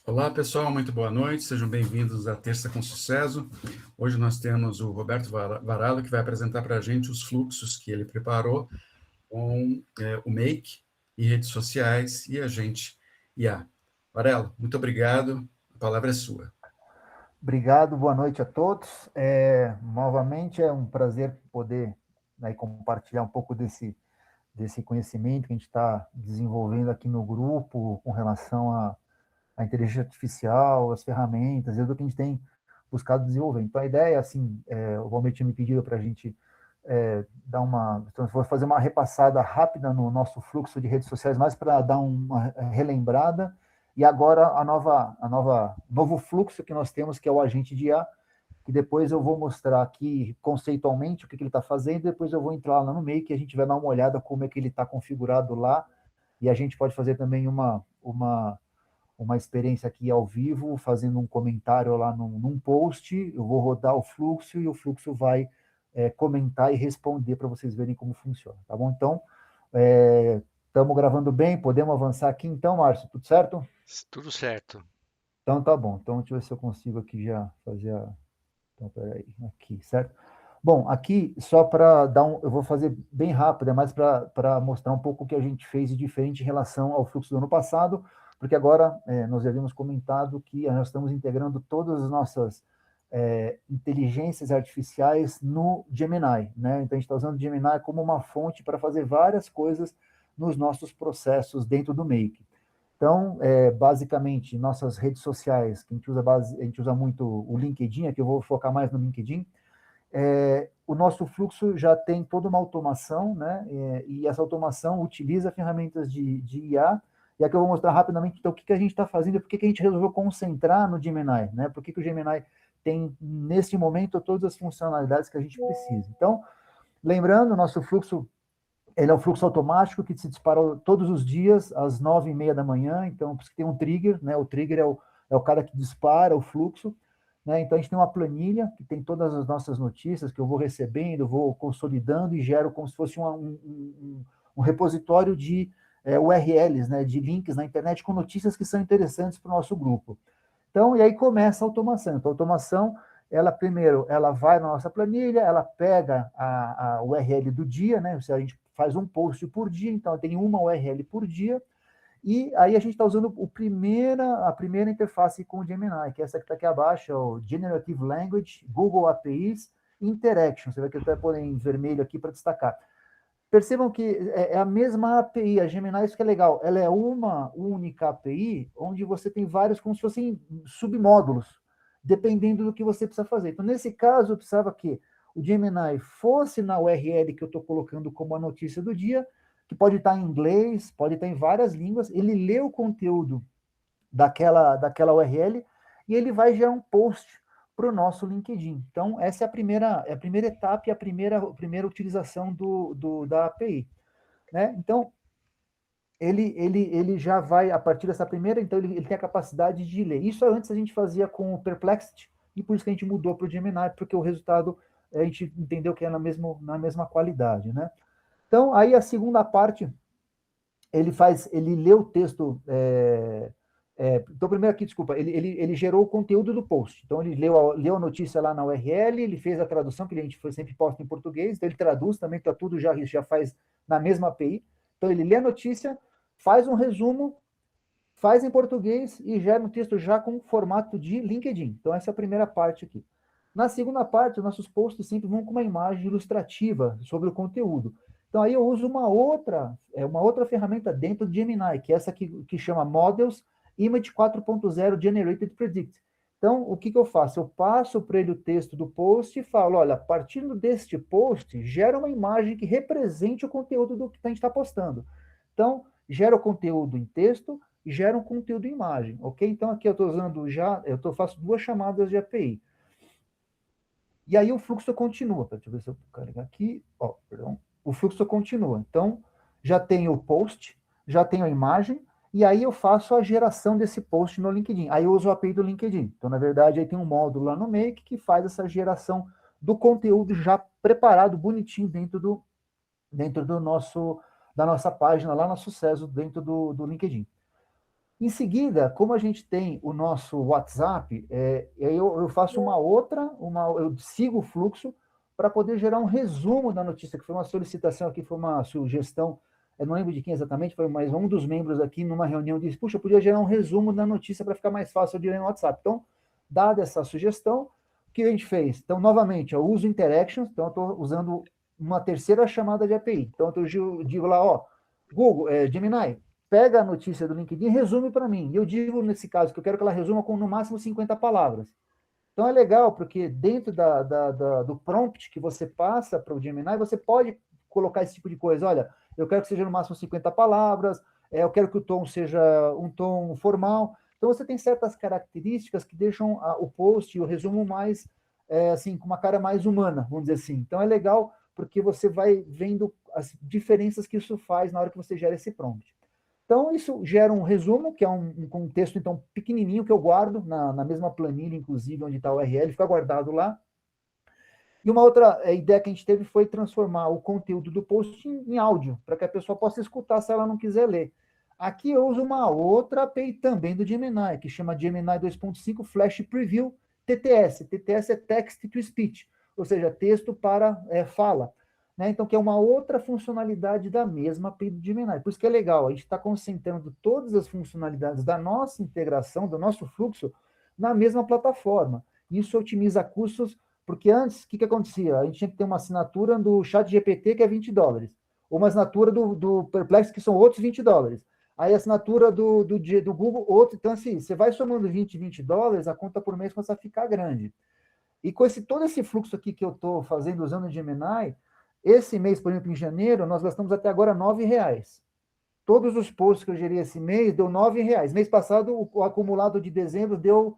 Olá, pessoal, muito boa noite, sejam bem-vindos à Terça com Sucesso. Hoje nós temos o Roberto Varallo, que vai apresentar para a gente os fluxos que ele preparou com o Make e redes sociais e a gente IA. Varallo, muito obrigado, a palavra é sua. Obrigado, boa noite a todos. Novamente é um prazer poder, né, compartilhar um pouco desse conhecimento que a gente está desenvolvendo aqui no grupo com relação à inteligência artificial, as ferramentas, e do que a gente tem buscado desenvolver. Então, a ideia, assim, o Valmir tinha me pedido para a gente dar então, vou fazer uma repassada rápida no nosso fluxo de redes sociais, mais para dar uma relembrada. E agora novo fluxo que nós temos, que é o agente de IA, que depois eu vou mostrar aqui conceitualmente o que ele está fazendo, depois eu vou entrar lá no Make e a gente vai dar uma olhada como é que ele está configurado lá, e a gente pode fazer também uma experiência aqui ao vivo, fazendo um comentário lá num post, eu vou rodar o fluxo e o fluxo vai comentar e responder para vocês verem como funciona, tá bom? Então, estamos gravando bem, podemos avançar aqui então, Márcio, tudo certo? Tudo certo. Então tá bom, então deixa eu ver se eu consigo aqui já fazer a... Então, peraí, aqui, certo? Bom, aqui, só para dar eu vou fazer bem rápido, é mais para mostrar um pouco o que a gente fez de diferente em relação ao fluxo do ano passado, porque agora nós já havíamos comentado que nós estamos integrando todas as nossas inteligências artificiais no Gemini, né? Então, a gente está usando o Gemini como uma fonte para fazer várias coisas nos nossos processos dentro do Make. Então, basicamente, nossas redes sociais, que a gente usa muito o LinkedIn, aqui eu vou focar mais no LinkedIn, o nosso fluxo já tem toda uma automação, né? E essa automação utiliza ferramentas de IA, e aqui eu vou mostrar rapidamente então, o que a gente está fazendo e por que a gente resolveu concentrar no Gemini, né? Por que o Gemini tem, nesse momento, todas as funcionalidades que a gente precisa. Então, lembrando, o nosso fluxo, ele é um fluxo automático que se dispara todos os dias, às 9h30 da manhã, então, tem um trigger, né? O trigger é o cara que dispara o fluxo, né? Então, a gente tem uma planilha que tem todas as nossas notícias que eu vou recebendo, vou consolidando e gero como se fosse um repositório de URLs, né? De links na internet com notícias que são interessantes para o nosso grupo. Então, e aí começa a automação. Então, a automação, ela primeiro, ela vai na nossa planilha, ela pega a URL do dia, né? Se a gente faz um post por dia, então tem uma URL por dia, e aí a gente está usando a primeira interface com o Gemini, que é essa que está aqui abaixo, é o Generative Language, Google APIs, Interaction. Você vai que eu estou pondo em vermelho aqui para destacar. Percebam que é a mesma API, a Gemini, isso que é legal, ela é uma única API, onde você tem vários, como se fossem submódulos, dependendo do que você precisa fazer. Então, nesse caso, eu precisava que o Gemini fosse na URL que eu estou colocando como a notícia do dia, que pode estar em inglês, pode estar em várias línguas, ele lê o conteúdo daquela URL e ele vai gerar um post para o nosso LinkedIn. Então, essa é a primeira etapa e a primeira utilização da API. Né? Então, ele já vai, a partir dessa primeira, então ele tem a capacidade de ler. Isso antes a gente fazia com o Perplexity, e por isso que a gente mudou para o Gemini, porque o resultado a gente entendeu que é na mesma qualidade. Né? Então, aí a segunda parte, ele lê o texto. Então, primeiro aqui, desculpa, ele gerou o conteúdo do post. Então, ele leu a notícia lá na URL, ele fez a tradução, que a gente sempre posta em português, então ele traduz também, então tudo já faz na mesma API. Então, ele lê a notícia, faz um resumo, faz em português e gera um texto já com formato de LinkedIn. Então, essa é a primeira parte aqui. Na segunda parte, os nossos posts sempre vão com uma imagem ilustrativa sobre o conteúdo. Então, aí eu uso uma outra ferramenta dentro do Gemini, que é essa que chama Models Image 4.0 Generated Predict. Então, o que eu faço? Eu passo para ele o texto do post e falo, olha, a partir deste post, gera uma imagem que represente o conteúdo do que a gente está postando. Então, gera o conteúdo em texto e gera um conteúdo em imagem, ok? Então, aqui eu estou usando faço 2 chamadas de API. E aí o fluxo continua. Deixa eu ver se eu carregar aqui. Perdão. O fluxo continua. Então, já tenho o post, já tenho a imagem, e aí eu faço a geração desse post no LinkedIn. Aí eu uso o API do LinkedIn. Então, na verdade, aí tem um módulo lá no Make que faz essa geração do conteúdo já preparado, bonitinho, dentro da nossa página lá no Sucesso, dentro do LinkedIn. Em seguida, como a gente tem o nosso WhatsApp, eu faço eu sigo o fluxo para poder gerar um resumo da notícia, que foi uma solicitação aqui, foi uma sugestão, eu não lembro de quem exatamente, foi mais um dos membros aqui numa reunião disse, puxa, eu podia gerar um resumo da notícia para ficar mais fácil de ler no WhatsApp. Então, dada essa sugestão, o que a gente fez? Então, novamente, eu uso Interactions, então eu estou usando uma terceira chamada de API. Então, eu digo lá, ó, Google, Gemini, pega a notícia do LinkedIn e resume para mim. E eu digo, nesse caso, que eu quero que ela resuma com no máximo 50 palavras. Então é legal, porque dentro do prompt que você passa para o Gemini, você pode colocar esse tipo de coisa. Olha, eu quero que seja no máximo 50 palavras, eu quero que o tom seja um tom formal. Então você tem certas características que deixam o post e o resumo mais, assim, com uma cara mais humana, vamos dizer assim. Então é legal porque você vai vendo as diferenças que isso faz na hora que você gera esse prompt. Então, isso gera um resumo, que é um texto, então, pequenininho, que eu guardo na mesma planilha, inclusive, onde está o URL, fica guardado lá. E uma outra ideia que a gente teve foi transformar o conteúdo do post em áudio, para que a pessoa possa escutar se ela não quiser ler. Aqui eu uso uma outra API também do Gemini, que chama Gemini 2.5 Flash Preview TTS. TTS é Text to Speech, ou seja, texto para fala. Né? Então, que é uma outra funcionalidade da mesma API do Gemini. Por isso que é legal, a gente está concentrando todas as funcionalidades da nossa integração, do nosso fluxo, na mesma plataforma. Isso otimiza custos, porque antes, o que acontecia? A gente tinha que ter uma assinatura do ChatGPT, que é $20, ou uma assinatura do Perplexity, que são outros $20. Aí a assinatura do Google, outro. Então, assim, você vai somando $20, a conta por mês começa a ficar grande. E com todo esse fluxo aqui que eu estou fazendo usando o Gemini, esse mês, por exemplo, em janeiro, nós gastamos até agora R$9. Todos os posts que eu gerei esse mês deu R$9. Mês passado, o acumulado de dezembro deu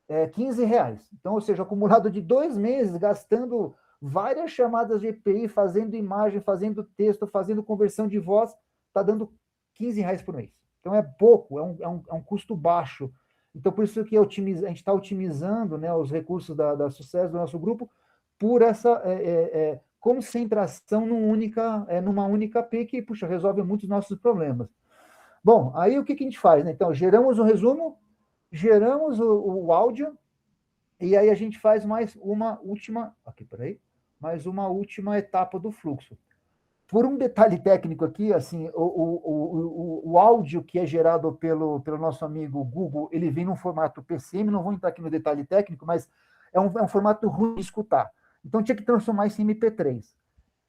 R$15. Então, ou seja, acumulado de 2 meses, gastando várias chamadas de EPI, fazendo imagem, fazendo texto, fazendo conversão de voz, está dando R$15 por mês. Então, é pouco, é um custo baixo. Então, por isso que a gente está otimizando, né, os recursos da Sucesso do nosso grupo por essa concentração numa única API que, puxa, resolve muitos nossos problemas. Bom, aí o que a gente faz? Né? Então, geramos um resumo, geramos o áudio, e aí a gente faz mais uma última etapa do fluxo. Por um detalhe técnico aqui, assim, o áudio que é gerado pelo nosso amigo Google, ele vem num formato PCM, não vou entrar aqui no detalhe técnico, mas é um formato ruim de escutar. Então tinha que transformar isso em MP3.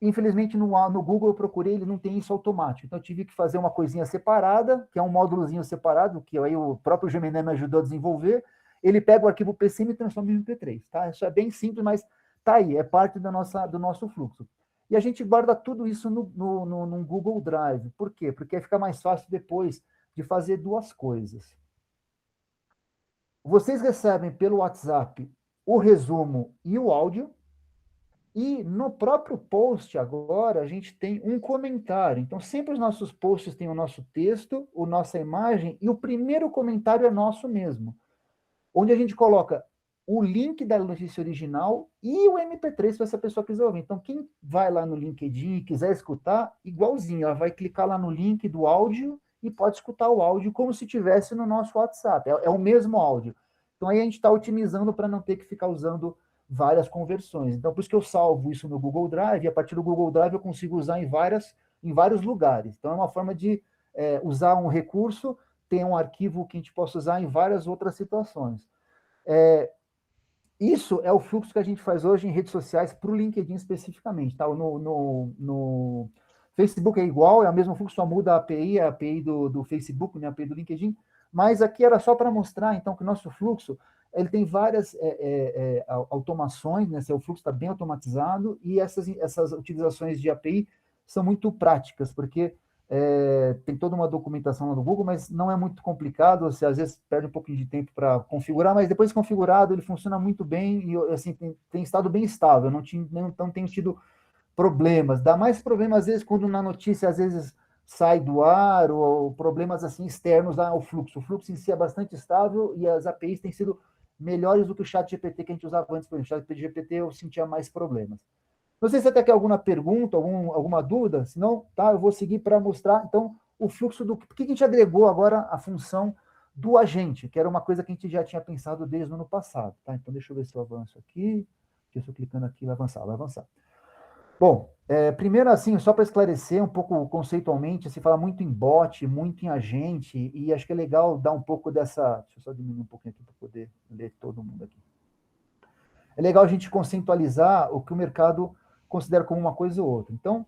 Infelizmente, no Google eu procurei, ele não tem isso automático. Então eu tive que fazer uma coisinha separada, que é um módulozinho separado, que aí o próprio Gemini me ajudou a desenvolver. Ele pega o arquivo PCM e transforma em MP3. Tá? Isso é bem simples, mas tá aí, é parte do nosso fluxo. E a gente guarda tudo isso no Google Drive. Por quê? Porque fica mais fácil depois de fazer duas coisas. Vocês recebem pelo WhatsApp o resumo e o áudio, e no próprio post agora a gente tem um comentário. Então, sempre os nossos posts têm o nosso texto, a nossa imagem, e o primeiro comentário é nosso mesmo, onde a gente coloca o link da notícia original e o MP3 se essa pessoa quiser ouvir. Então, quem vai lá no LinkedIn e quiser escutar, igualzinho, ela vai clicar lá no link do áudio e pode escutar o áudio como se tivesse no nosso WhatsApp. É o mesmo áudio. Então, aí a gente está otimizando para não ter que ficar usando várias conversões. Então, por isso que eu salvo isso no Google Drive, e a partir do Google Drive eu consigo usar em vários lugares. Então, é uma forma de usar um recurso, ter um arquivo que a gente possa usar em várias outras situações. Isso é o fluxo que a gente faz hoje em redes sociais para o LinkedIn especificamente. Tá? No Facebook é igual, é o mesmo fluxo, só muda a API do Facebook, né, a API do LinkedIn, mas aqui era só para mostrar, então, que o nosso fluxo ele tem várias automações, né, o fluxo está bem automatizado, e essas utilizações de API são muito práticas, porque tem toda uma documentação lá no Google, mas não é muito complicado, você às vezes perde um pouquinho de tempo para configurar, mas depois configurado ele funciona muito bem e assim, tem estado bem estável, não tenho tido problemas. Dá mais problema às vezes quando na notícia às vezes sai do ar ou problemas assim externos ao fluxo. O fluxo em si é bastante estável e as APIs têm sido melhores do que o ChatGPT que a gente usava antes, por exemplo, o ChatGPT eu sentia mais problemas. Não sei se você tem aqui alguma pergunta, alguma dúvida, senão, tá, eu vou seguir para mostrar, então, o fluxo do... Por que a gente agregou agora a função do agente, que era uma coisa que a gente já tinha pensado desde o ano passado, tá? Então, deixa eu ver se eu avanço aqui. Eu estou clicando aqui, vai avançar, vai avançar. Bom, primeiro assim, só para esclarecer um pouco conceitualmente, se fala muito em bot, muito em agente, e acho que é legal dar um pouco dessa... Deixa eu só diminuir um pouquinho aqui para poder ler todo mundo aqui. É legal a gente conceitualizar o que o mercado considera como uma coisa ou outra. Então,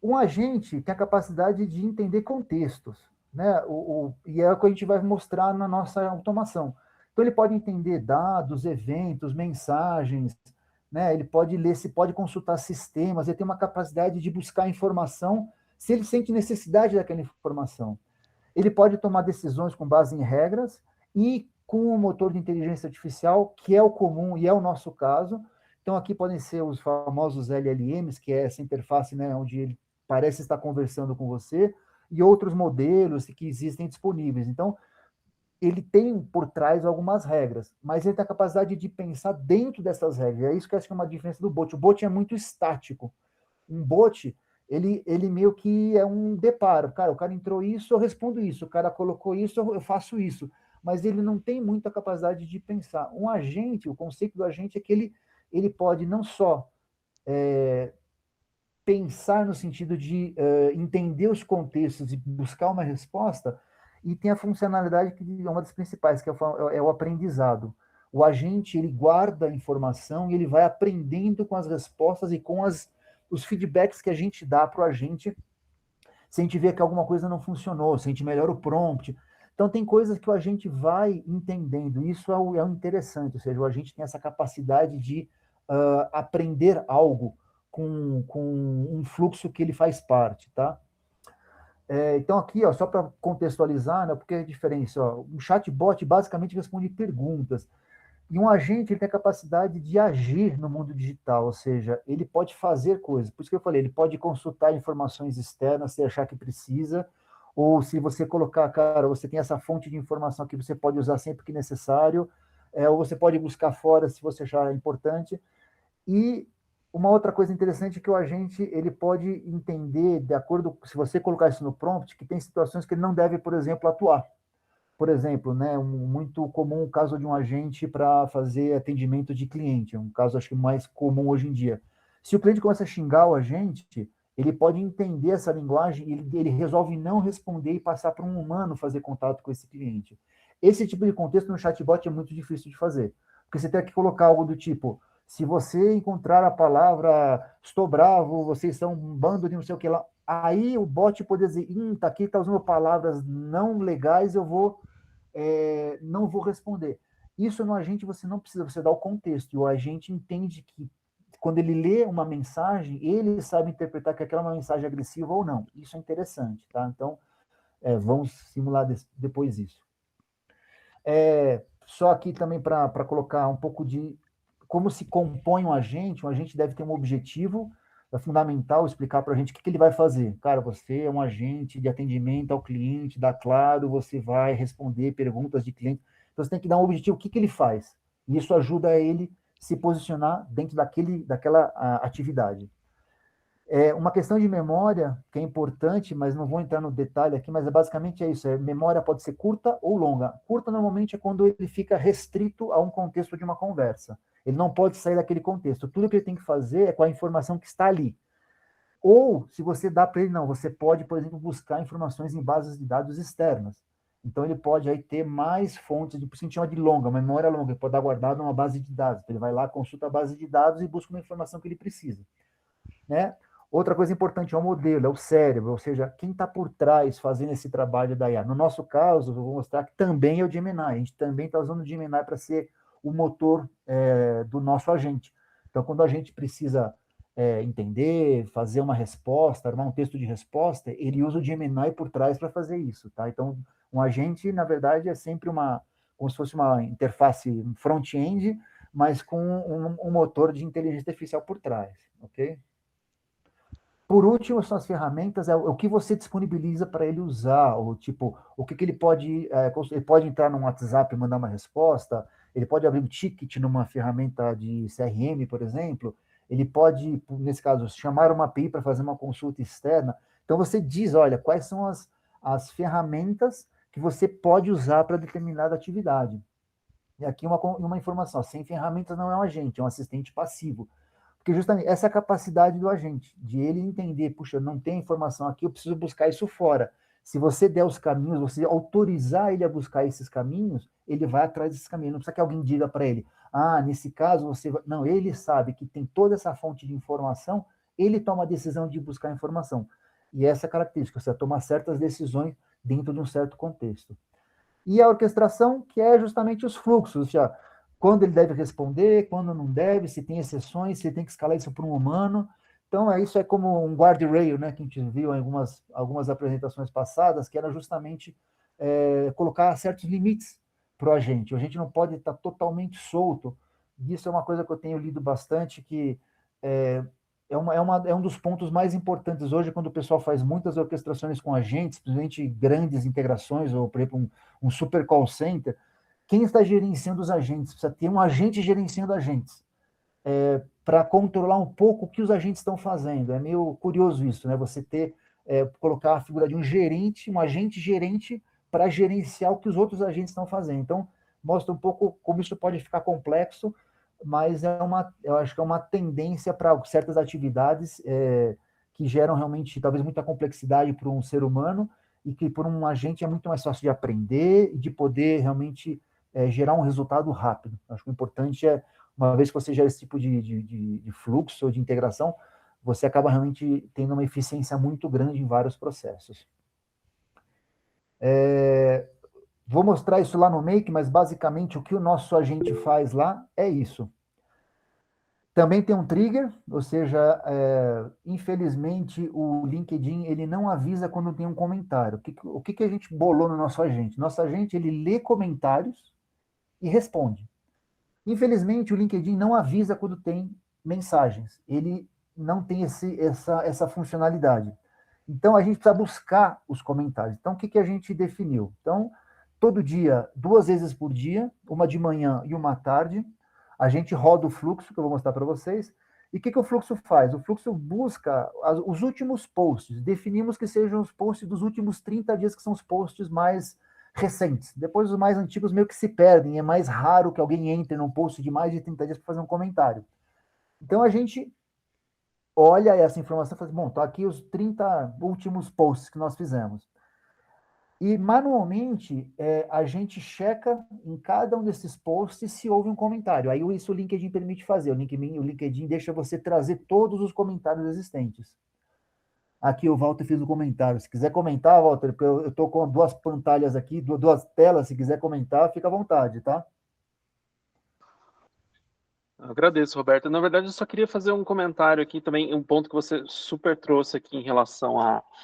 um agente tem a capacidade de entender contextos, né? E é o que a gente vai mostrar na nossa automação. Então, ele pode entender dados, eventos, mensagens, né? Ele pode ler, se pode consultar sistemas, ele tem uma capacidade de buscar informação se ele sente necessidade daquela informação. Ele pode tomar decisões com base em regras e com o motor de inteligência artificial, que é o comum e é o nosso caso. Então, aqui podem ser os famosos LLMs, que é essa interface, né, onde ele parece estar conversando com você, e outros modelos que existem disponíveis. Então, ele tem por trás algumas regras, mas ele tem a capacidade de pensar dentro dessas regras. É isso que eu acho que é uma diferença do bot. O bot é muito estático. Um bot, ele meio que é um deparo. Cara, o cara entrou isso, eu respondo isso. O cara colocou isso, eu faço isso. Mas ele não tem muita capacidade de pensar. Um agente, o conceito do agente é que ele pode não só pensar no sentido de entender os contextos e buscar uma resposta, e tem a funcionalidade que é uma das principais, que é o aprendizado. O agente, ele guarda a informação e ele vai aprendendo com as respostas e com os feedbacks que a gente dá para o agente, se a gente vê que alguma coisa não funcionou, se a gente melhora o prompt. Então, tem coisas que o agente vai entendendo, isso é o interessante, ou seja, o agente tem essa capacidade de aprender algo com um fluxo que ele faz parte, tá? Então, aqui, ó, só para contextualizar, né, porque é a diferença, ó, um chatbot basicamente responde perguntas, e um agente ele tem a capacidade de agir no mundo digital, ou seja, ele pode fazer coisas. Por isso que eu falei, ele pode consultar informações externas se achar que precisa, ou se você colocar, cara, você tem essa fonte de informação que você pode usar sempre que necessário, ou você pode buscar fora se você achar importante. E uma outra coisa interessante é que o agente ele pode entender, de acordo, se você colocar isso no prompt, que tem situações que ele não deve, por exemplo, atuar. Por exemplo, né, muito comum o caso de um agente para fazer atendimento de cliente, é um caso acho que mais comum hoje em dia. Se o cliente começa a xingar o agente, ele pode entender essa linguagem e ele resolve não responder e passar para um humano fazer contato com esse cliente. Esse tipo de contexto no chatbot é muito difícil de fazer, porque você tem que colocar algo do tipo, se você encontrar a palavra estou bravo, vocês são um bando de não sei o que lá, aí o bot pode dizer, tá aqui, tá usando palavras não legais, eu vou não vou responder. Isso no agente você não precisa, você dá o contexto, e o agente entende que quando ele lê uma mensagem, ele sabe interpretar que aquela é uma mensagem agressiva ou não. Isso é interessante, tá? Então, vamos simular depois isso. Só aqui também para colocar um pouco de como se compõe um agente deve ter um objetivo, é fundamental explicar para a gente o que ele vai fazer. Cara, você é um agente de atendimento ao cliente da Claro, você vai responder perguntas de cliente. Então, você tem que dar um objetivo, o que ele faz. E isso ajuda ele se posicionar dentro daquela atividade. Uma questão de memória, que é importante, mas não vou entrar no detalhe aqui, mas basicamente é isso, memória pode ser curta ou longa. Curta, normalmente, é quando ele fica restrito a um contexto de uma conversa. Ele não pode sair daquele contexto. Tudo que ele tem que fazer é com a informação que está ali. Ou, se você dá para ele, não, você pode, por exemplo, buscar informações em bases de dados externas. Então, ele pode aí ter mais fontes, por isso a gente chama de longa, uma memória longa, ele pode dar guardado numa base de dados. Então, ele vai lá, consulta a base de dados e busca uma informação que ele precisa. Né? Outra coisa importante é o modelo, é o cérebro, ou seja, quem está por trás fazendo esse trabalho da IA. No nosso caso, eu vou mostrar que também é o Gemini. A gente também está usando o Gemini para ser o motor do nosso agente. Então, quando a gente precisa entender, fazer uma resposta, armar um texto de resposta, ele usa o Gemini por trás para fazer isso. Tá? Então, um agente, na verdade, é sempre como se fosse uma interface front-end, mas com um motor de inteligência artificial por trás. Ok? Por último, são as ferramentas, o que você disponibiliza para ele usar, ou tipo, o que ele pode entrar no WhatsApp e mandar uma resposta, ele pode abrir um ticket numa ferramenta de CRM, por exemplo, ele pode, nesse caso, chamar uma API para fazer uma consulta externa. Então, você diz, olha, quais são as ferramentas que você pode usar para determinada atividade. E aqui uma informação, sem ferramentas não é um agente, é um assistente passivo. Porque justamente essa é a capacidade do agente, de ele entender, puxa, não tem informação aqui, eu preciso buscar isso fora. Se você der os caminhos, você autorizar ele a buscar esses caminhos, ele vai atrás desses caminhos. Não precisa que alguém diga para ele, nesse caso você vai... Não, ele sabe que tem toda essa fonte de informação, ele toma a decisão de buscar informação. E essa é a característica, você tomar certas decisões dentro de um certo contexto. E a orquestração, que é justamente os fluxos, já quando ele deve responder, quando não deve, se tem exceções, se tem que escalar isso para um humano. Então, isso é como um guardrail, né, que a gente viu em algumas apresentações passadas, que era justamente colocar certos limites para o agente. O agente não pode estar totalmente solto. Isso é uma coisa que eu tenho lido bastante, que é um dos pontos mais importantes hoje, quando o pessoal faz muitas orquestrações com agentes, principalmente grandes integrações, ou, por exemplo, um super call center. Quem está gerenciando os agentes? Precisa ter um agente gerenciando agentes, para controlar um pouco o que os agentes estão fazendo. É meio curioso isso, né? Você colocar a figura de um gerente, um agente gerente, para gerenciar o que os outros agentes estão fazendo. Então, mostra um pouco como isso pode ficar complexo, mas eu acho que é uma tendência para certas atividades que geram realmente, talvez, muita complexidade para um ser humano, e que por um agente é muito mais fácil de aprender e de poder realmente gerar um resultado rápido. Acho que o importante é, uma vez que você gera esse tipo de fluxo ou de integração, você acaba realmente tendo uma eficiência muito grande em vários processos. Vou mostrar isso lá no Make, mas basicamente o que o nosso agente faz lá é isso. Também tem um trigger, ou seja, infelizmente o LinkedIn ele não avisa quando tem um comentário. O que a gente bolou no nosso agente? Nosso agente ele lê comentários e responde. Infelizmente o LinkedIn não avisa quando tem mensagens. Ele não tem essa funcionalidade. Então a gente precisa buscar os comentários. Então o que a gente definiu? Então, todo dia, 2 vezes por dia, uma de manhã e uma à tarde, a gente roda o fluxo, que eu vou mostrar para vocês. E o que o fluxo faz? O fluxo busca os últimos posts. Definimos que sejam os posts dos últimos 30 dias, que são os posts mais recentes. Depois, os mais antigos meio que se perdem. É mais raro que alguém entre num post de mais de 30 dias para fazer um comentário. Então, a gente olha essa informação e fala, bom, tá aqui os 30 últimos posts que nós fizemos. E, manualmente, a gente checa em cada um desses posts se houve um comentário. Aí, isso o LinkedIn permite fazer. O LinkedIn deixa você trazer todos os comentários existentes. Aqui o Walter fez um comentário. Se quiser comentar, Walter, porque eu estou com 2 pantalhas aqui, 2 telas, se quiser comentar, fica à vontade, tá? Agradeço, Roberto. Na verdade, eu só queria fazer um comentário aqui também, um ponto que você super trouxe aqui em relação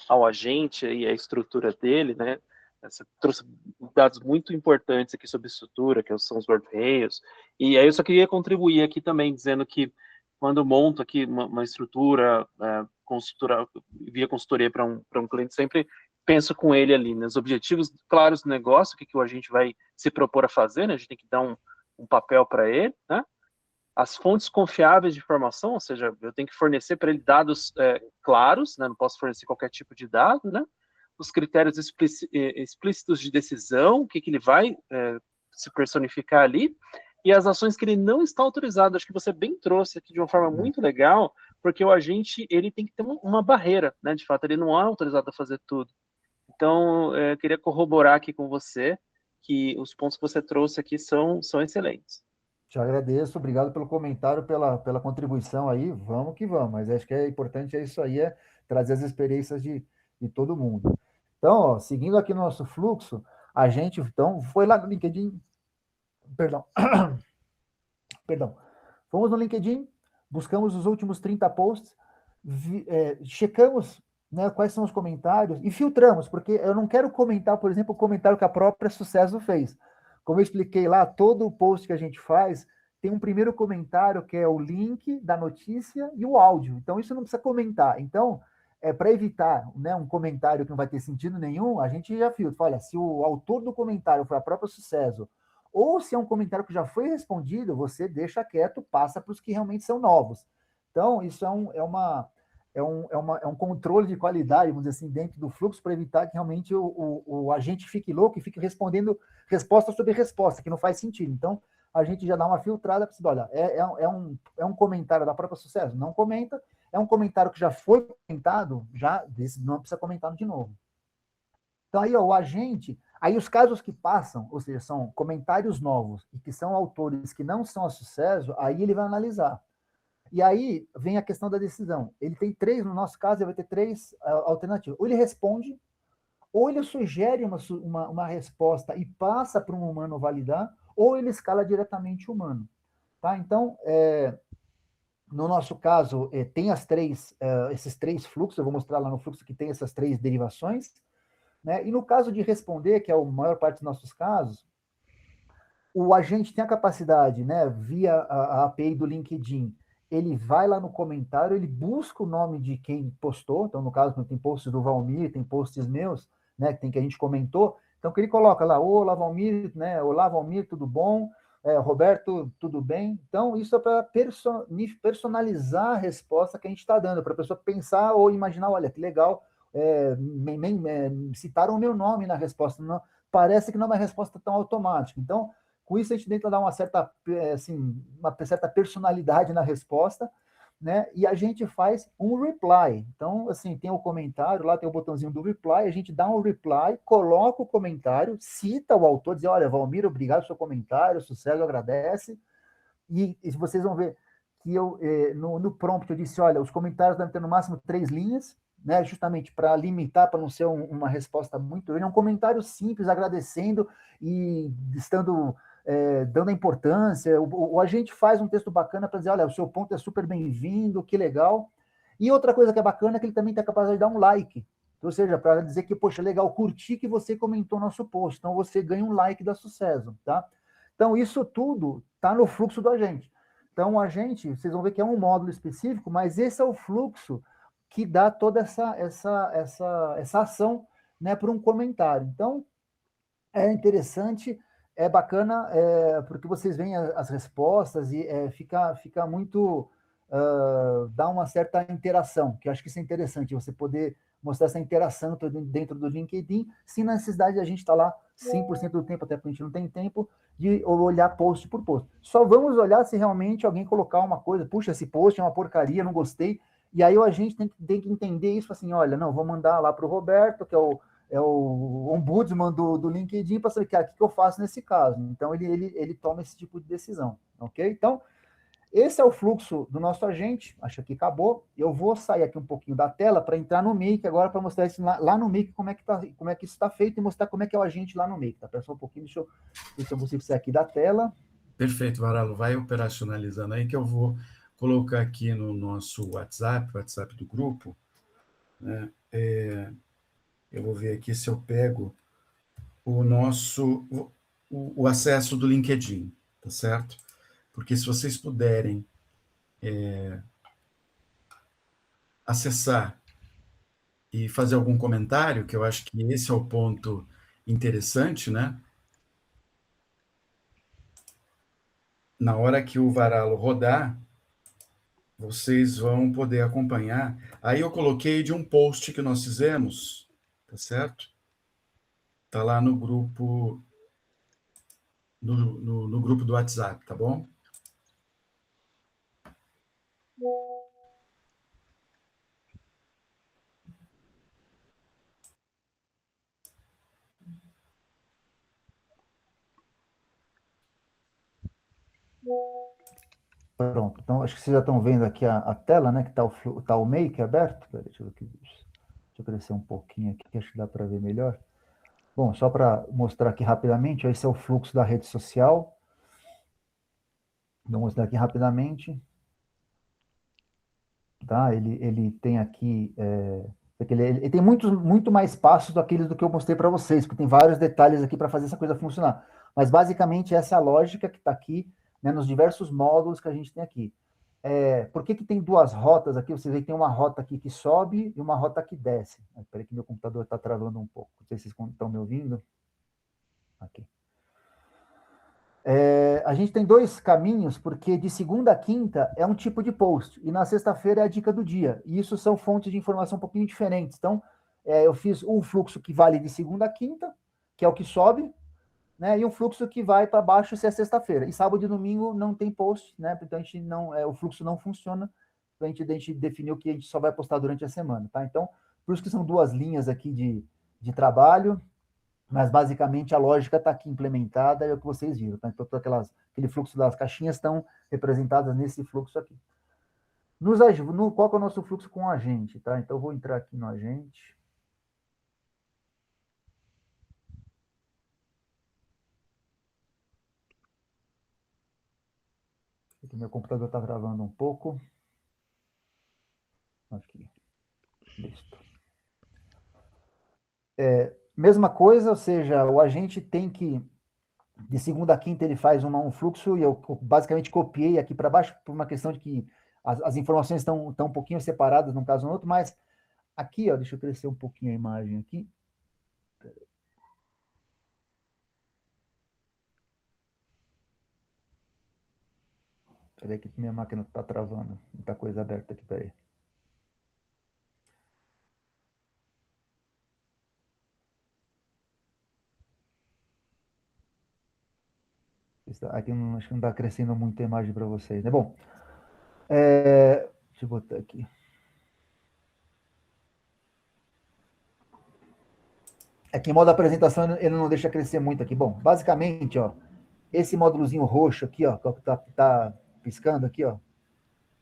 ao agente e a estrutura dele, né? Você trouxe dados muito importantes aqui sobre estrutura, que são os guardrails, e aí eu só queria contribuir aqui também, dizendo que quando eu monto aqui uma estrutura, via consultoria para um cliente, sempre penso com ele ali, nos objetivos claros do negócio, o que o agente vai se propor a fazer, né? A gente tem que dar um papel para ele, né? As fontes confiáveis de informação, ou seja, eu tenho que fornecer para ele dados claros, né? Não posso fornecer qualquer tipo de dado, né? Os critérios explícitos de decisão, o que ele vai se personificar ali, e as ações que ele não está autorizado. Acho que você bem trouxe aqui de uma forma muito legal, porque o agente ele tem que ter uma barreira, né? De fato, ele não é autorizado a fazer tudo. Então, eu queria corroborar aqui com você que os pontos que você trouxe aqui são excelentes. Te agradeço, obrigado pelo comentário, pela contribuição aí, vamos que vamos, mas acho que é importante isso aí, trazer as experiências de todo mundo. Então, ó, seguindo aqui no nosso fluxo, a gente, então, foi lá no LinkedIn, perdão, fomos no LinkedIn, buscamos os últimos 30 posts, checamos, né, quais são os comentários e filtramos, porque eu não quero comentar, por exemplo, o comentário que a própria Sucesso fez. Como eu expliquei lá, todo o post que a gente faz tem um primeiro comentário que é o link da notícia e o áudio. Então, isso não precisa comentar. Então, para evitar, né, um comentário que não vai ter sentido nenhum, a gente já filtra. Olha, se o autor do comentário foi a própria Sucesso, ou se é um comentário que já foi respondido, você deixa quieto, passa para os que realmente são novos. Então, isso é um controle de qualidade, vamos dizer assim, dentro do fluxo, para evitar que realmente o agente fique louco e fique respondendo resposta sobre resposta, que não faz sentido. Então, a gente já dá uma filtrada para você, olha, é um comentário da própria Sucesso, não comenta, é um comentário que já foi comentado, já não precisa comentar de novo. Então, aí, ó, o agente, aí os casos que passam, ou seja, são comentários novos e que são autores que não são a Sucesso, aí ele vai analisar. E aí vem a questão da decisão. Ele tem três, no nosso caso, ele vai ter três alternativas. Ou ele responde, ou ele sugere uma resposta e passa para um humano validar, ou ele escala diretamente o humano. Tá? Então, no nosso caso, tem esses três fluxos, eu vou mostrar lá no fluxo que tem essas três derivações, né? E no caso de responder, que é a maior parte dos nossos casos, o agente tem a capacidade, né, via a API do LinkedIn, ele vai lá no comentário, ele busca o nome de quem postou, então no caso tem posts do Valmir, tem posts meus, né, que a gente comentou, então que ele coloca lá, olá Valmir, né, olá Valmir, tudo bom? Roberto, tudo bem? Então isso é para personalizar a resposta que a gente está dando, para a pessoa pensar ou imaginar, olha, que legal, citaram o meu nome na resposta, não, parece que não é uma resposta tão automática, então com isso, a gente tenta dar uma certa personalidade na resposta, né? E a gente faz um reply. Então, assim, tem o comentário, lá tem o botãozinho do reply, a gente dá um reply, coloca o comentário, cita o autor, diz, olha, Valmir, obrigado pelo seu comentário, Sucesso agradece. E vocês vão ver que eu, no prompt, eu disse, olha, os comentários devem ter no máximo 3 linhas, né, justamente para limitar, para não ser uma resposta muito grande, é um comentário simples, agradecendo e dando a importância. O agente faz um texto bacana para dizer, olha, o seu ponto é super bem-vindo, que legal. E outra coisa que é bacana é que ele também tem a capacidade de dar um like, ou seja, para dizer que, poxa, legal, curti que você comentou nosso post, então você ganha um like da Sucesso, tá? Então, isso tudo está no fluxo do agente. Então, o agente, vocês vão ver que é um módulo específico, mas esse é o fluxo que dá toda essa ação, né, para um comentário. Então, é interessante, é bacana, porque vocês veem as respostas e fica muito... dá uma certa interação, que eu acho que isso é interessante, você poder mostrar essa interação dentro do LinkedIn, sem necessidade de a gente estar lá 100% do tempo, até porque a gente não tem tempo de olhar post por post. Só vamos olhar se realmente alguém colocar uma coisa, puxa, esse post é uma porcaria, não gostei, e aí a gente tem que entender isso assim, olha, não, vou mandar lá para o Roberto, que é o ombudsman do LinkedIn, para saber o que eu faço nesse caso. Então, ele toma esse tipo de decisão, ok? Então, esse é o fluxo do nosso agente, acho que acabou. Eu vou sair aqui um pouquinho da tela para entrar no Make agora, para mostrar isso lá no Make, como é que isso está feito e mostrar como é que é o agente lá no Make. Tá? Só um pouquinho, deixa eu ver se eu consigo sair aqui da tela. Perfeito, Varalo, vai operacionalizando aí que eu vou colocar aqui no nosso WhatsApp, do grupo, né? Eu vou ver aqui se eu pego o acesso do LinkedIn, tá certo? Porque se vocês puderem acessar e fazer algum comentário, que eu acho que esse é o ponto interessante, né? Na hora que o Varalo rodar, vocês vão poder acompanhar. Aí eu coloquei de um post que nós fizemos, tá certo? Tá lá no grupo, no grupo do WhatsApp, tá bom? Pronto, então acho que vocês já estão vendo aqui a tela, né, que está o Make aberto. Deixa eu ver aqui, deixa eu crescer um pouquinho aqui, que acho que dá para ver melhor. Bom, só para mostrar aqui rapidamente, esse é o fluxo da rede social. Vou mostrar aqui rapidamente. Tá? Ele tem aqui... ele tem muito mais passos do que eu mostrei para vocês, porque tem vários detalhes aqui para fazer essa coisa funcionar. Mas, basicamente, essa é a lógica que está aqui, né, nos diversos módulos que a gente tem aqui. Por que tem duas rotas aqui? Vocês veem que tem uma rota aqui que sobe e uma rota que desce. Espera aí que meu computador está travando um pouco. Não sei se vocês estão me ouvindo. Aqui. A gente tem dois caminhos, porque de segunda a quinta é um tipo de post, e na sexta-feira é a dica do dia. E isso são fontes de informação um pouquinho diferentes. Então, eu fiz um fluxo que vale de segunda a quinta, que é o que sobe, né? E um fluxo que vai para baixo se é sexta-feira. E sábado e domingo não tem post, né? Então a gente não, o fluxo não funciona. Então a gente definiu que a gente só vai postar durante a semana, tá? Então, por isso que são duas linhas aqui de trabalho, mas basicamente a lógica está aqui implementada, é o que vocês viram, tá? Então, aquele fluxo das caixinhas estão representadas nesse fluxo aqui. Qual que é o nosso fluxo com o agente, tá? Então, eu vou entrar aqui no agente. Aqui meu computador está travando um pouco. Aqui. Listo. Mesma coisa, ou seja, o agente tem que, de segunda a quinta, ele faz um fluxo, e eu basicamente copiei aqui para baixo, por uma questão de que as informações estão um pouquinho separadas num caso ou no outro, mas aqui, ó, deixa eu crescer um pouquinho a imagem aqui. Peraí que minha máquina está travando, muita coisa aberta aqui, peraí. Aqui acho que não está crescendo muito a imagem para vocês, né? Bom, deixa eu botar aqui. Aqui em modo apresentação ele não deixa crescer muito aqui. Bom, basicamente, ó, esse módulozinho roxo aqui, ó, que tá piscando aqui, ó,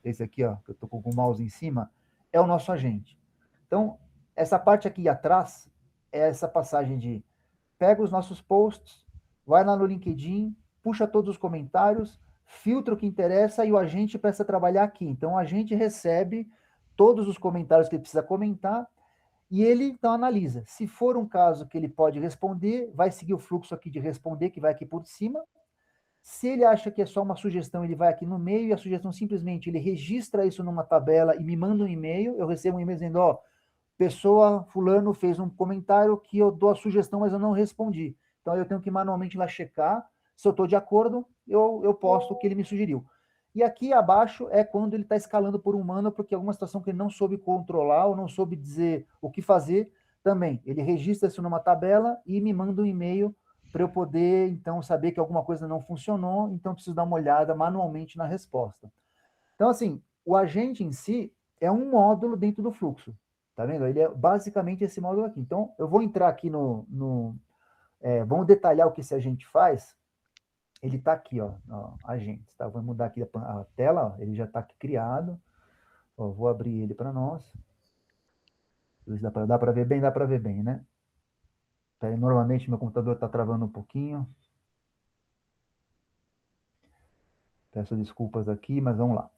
esse aqui, ó, que eu tô com o mouse em cima, é o nosso agente. Então, essa parte aqui atrás é essa passagem de pega os nossos posts, vai lá no LinkedIn, puxa todos os comentários, filtra o que interessa e o agente precisa trabalhar aqui. Então, o agente recebe todos os comentários que ele precisa comentar e ele, então, analisa. Se for um caso que ele pode responder, vai seguir o fluxo aqui de responder, que vai aqui por cima. Se ele acha que é só uma sugestão, ele vai aqui no meio e a sugestão simplesmente, ele registra isso numa tabela e me manda um e-mail. Eu recebo um e-mail dizendo, ó, pessoa fulano fez um comentário que eu dou a sugestão, mas eu não respondi. Então, eu tenho que manualmente lá checar. Se eu estou de acordo, eu posto o que ele me sugeriu. E aqui abaixo é quando ele está escalando por humano, porque alguma situação que ele não soube controlar ou não soube dizer o que fazer, também. Ele registra isso numa tabela e me manda um e-mail para eu poder, então, saber que alguma coisa não funcionou, então preciso dar uma olhada manualmente na resposta. Então, assim, o agente em si é um módulo dentro do fluxo. Tá vendo? Ele é basicamente esse módulo aqui. Então, eu vou entrar aqui vamos detalhar o que esse agente faz. Ele está aqui, ó, agentes, tá? Vou mudar aqui a tela, ó, ele já está aqui criado. Ó, vou abrir ele para nós. Dá para ver bem? Dá para ver bem, né? Normalmente meu computador está travando um pouquinho. Peço desculpas aqui, mas vamos lá.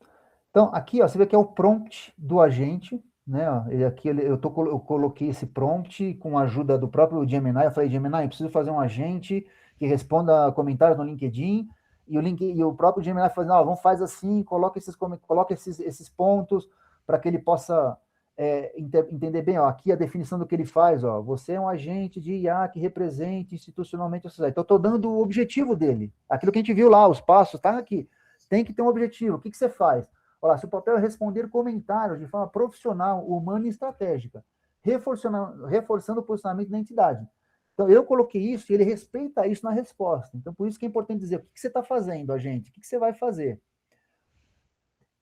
Então, aqui, ó, você vê que é o prompt do agente, né? Eu coloquei esse prompt com a ajuda do próprio Gemini. Eu falei, Gemini, eu preciso fazer um agente que responda comentários no LinkedIn. E o próprio Gemini falou, não, vamos fazer assim, coloca esses pontos para que ele possa entender bem. Ó, aqui a definição do que ele faz. Ó, você é um agente de IA que represente institucionalmente a sociedade. Então, eu estou dando o objetivo dele. Aquilo que a gente viu lá, os passos, tá aqui. Tem que ter um objetivo. O que você faz? Olha, seu papel é responder comentários de forma profissional, humana e estratégica, reforçando o posicionamento da entidade. Então, eu coloquei isso e ele respeita isso na resposta. Então, por isso que é importante dizer o que você está fazendo, agente, o que você vai fazer.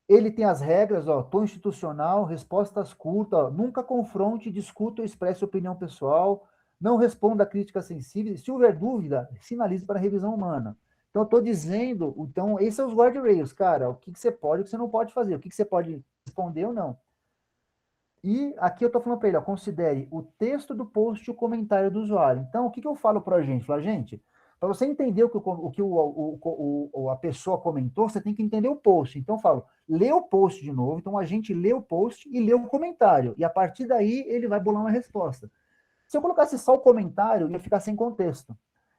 Ele tem as regras, ó, tom institucional, respostas curtas, ó, nunca confronte, discuta ou expresse opinião pessoal, não responda a críticas sensíveis, se houver dúvida, sinalize para a revisão humana. Então, eu estou dizendo, então, esses são os guardrails, cara, o que você pode e o que você não pode fazer, o que você pode responder ou não. E aqui eu estou falando para ele, ó, considere o texto do post e o comentário do usuário. Então, o que eu falo para a gente? Falo, gente, para você entender o que a pessoa comentou, você tem que entender o post. Então, eu falo, lê o post de novo, então a gente lê o post e lê o comentário, e a partir daí ele vai bolar uma resposta. Se eu colocasse só o comentário, ia ficar sem contexto.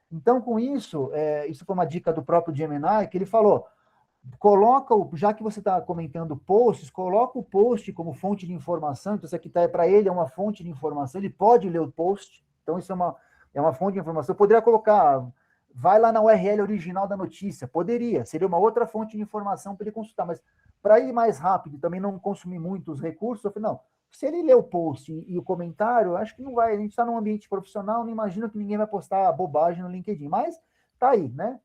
Então, com isso, isso foi uma dica do próprio Gemini, que ele falou, já que você está comentando posts, coloca o post como fonte de informação, então isso aqui para ele é uma fonte de informação, ele pode ler o post, então isso é uma fonte de informação. Eu poderia colocar vai lá na URL original da notícia. Poderia, seria uma outra fonte de informação para ele consultar, mas para ir mais rápido e também não consumir muitos recursos, eu falei, não, se ele ler o post e o comentário, acho que não vai, a gente está num ambiente profissional, não imagino que ninguém vai postar bobagem no LinkedIn, mas tá aí, né?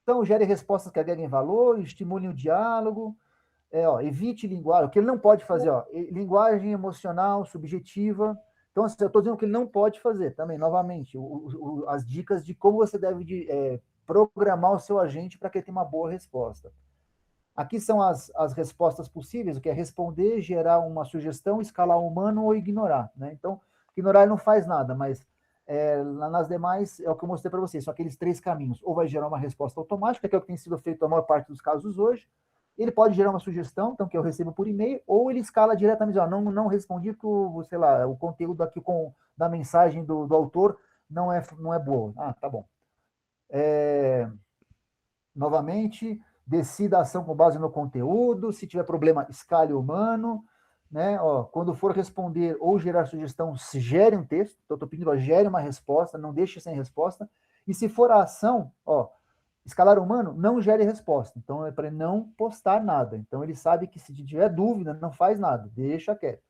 Então, gere respostas que agreguem valor, estimule o diálogo, evite linguagem, o que ele não pode fazer, linguagem emocional, subjetiva. Então, assim, eu estou dizendo que ele não pode fazer também, novamente, as dicas de como você deve programar o seu agente para que ele tenha uma boa resposta. Aqui são as respostas possíveis, o que é responder, gerar uma sugestão, escalar o humano ou ignorar, né? Então, ignorar ele não faz nada, mas nas demais é o que eu mostrei para vocês, são aqueles 3 caminhos. Ou vai gerar uma resposta automática, que é o que tem sido feito na maior parte dos casos hoje. Ele pode gerar uma sugestão, então que eu recebo por e-mail, ou ele escala diretamente, não respondi porque, sei lá, o conteúdo aqui da mensagem do autor não é boa. Ah, tá bom. Novamente, decida a ação com base no conteúdo, se tiver problema, escale o humano, né? Quando for responder ou gerar sugestão, gere um texto, então estou pedindo, gere uma resposta, não deixe sem resposta, e se for a ação, escalar humano, não gere resposta, então é para não postar nada, então ele sabe que se tiver dúvida, não faz nada, deixa quieto.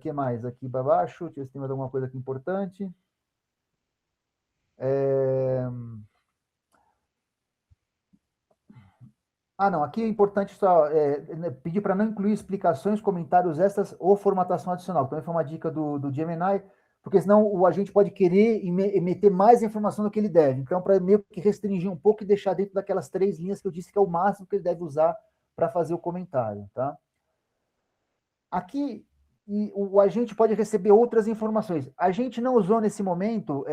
Que mais aqui para baixo? Deixa eu ver se tem mais alguma coisa aqui importante. Não, aqui é importante só pedir para não incluir explicações, comentários extras ou formatação adicional. Então, foi uma dica do Gemini, porque senão o agente pode querer meter mais informação do que ele deve. Então, para meio que restringir um pouco e deixar dentro daquelas 3 linhas que eu disse que é o máximo que ele deve usar para fazer o comentário, tá? Aqui, o agente pode receber outras informações. A gente não usou nesse momento,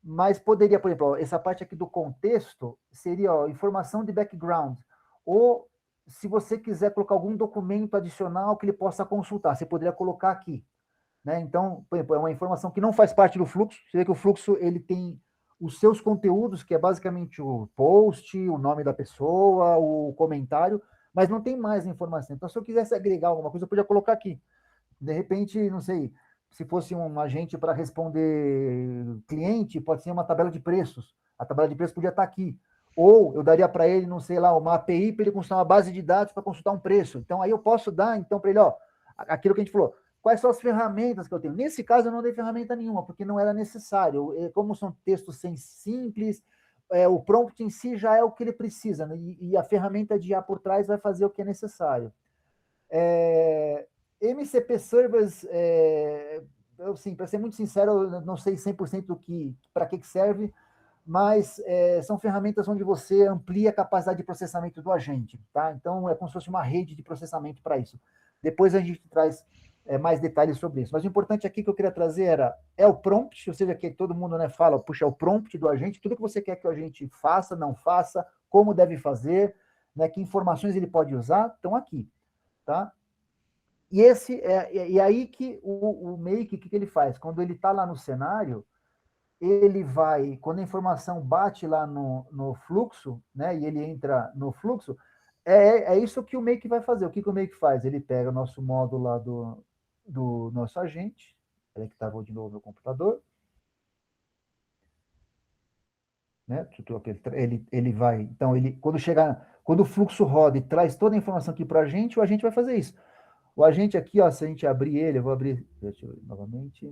mas poderia, por exemplo, essa parte aqui do contexto seria informação de background, ou se você quiser colocar algum documento adicional que ele possa consultar, você poderia colocar aqui, né? Então, por exemplo, é uma informação que não faz parte do fluxo, você vê que o fluxo ele tem os seus conteúdos, que é basicamente o post, o nome da pessoa, o comentário, mas não tem mais informação. Então, se eu quisesse agregar alguma coisa, eu podia colocar aqui. De repente, não sei, se fosse um agente para responder cliente, pode ser uma tabela de preços. A tabela de preços podia estar aqui. Ou eu daria para ele, não sei lá, uma API para ele consultar uma base de dados para consultar um preço. Então, aí eu posso dar, então, para ele, aquilo que a gente falou, quais são as ferramentas que eu tenho. Nesse caso, eu não dei ferramenta nenhuma, porque não era necessário. Como são textos simples, o prompt em si já é o que ele precisa, né? E a ferramenta de IA por trás vai fazer o que é necessário. MCP Servers, assim, para ser muito sincero, eu não sei 100% para que serve, mas são ferramentas onde você amplia a capacidade de processamento do agente, tá? Então, é como se fosse uma rede de processamento para isso. Depois a gente traz mais detalhes sobre isso. Mas o importante aqui que eu queria trazer é o prompt, ou seja, que todo mundo, né, fala, puxa, é o prompt do agente, tudo que você quer que o agente faça, não faça, como deve fazer, né, que informações ele pode usar, estão aqui, tá? E aí que o Make, o que ele faz? Quando ele está lá no cenário, ele vai, quando a informação bate lá no fluxo, né, e ele entra no fluxo, é isso que o Make vai fazer. O que o Make faz? Ele pega o nosso módulo lá do nosso agente, ele que estava de novo no computador, né, ele vai, então, quando o fluxo roda e traz toda a informação aqui para a gente, o agente vai fazer isso. O agente aqui, se a gente abrir ele, eu vou abrir, deixa eu ver novamente,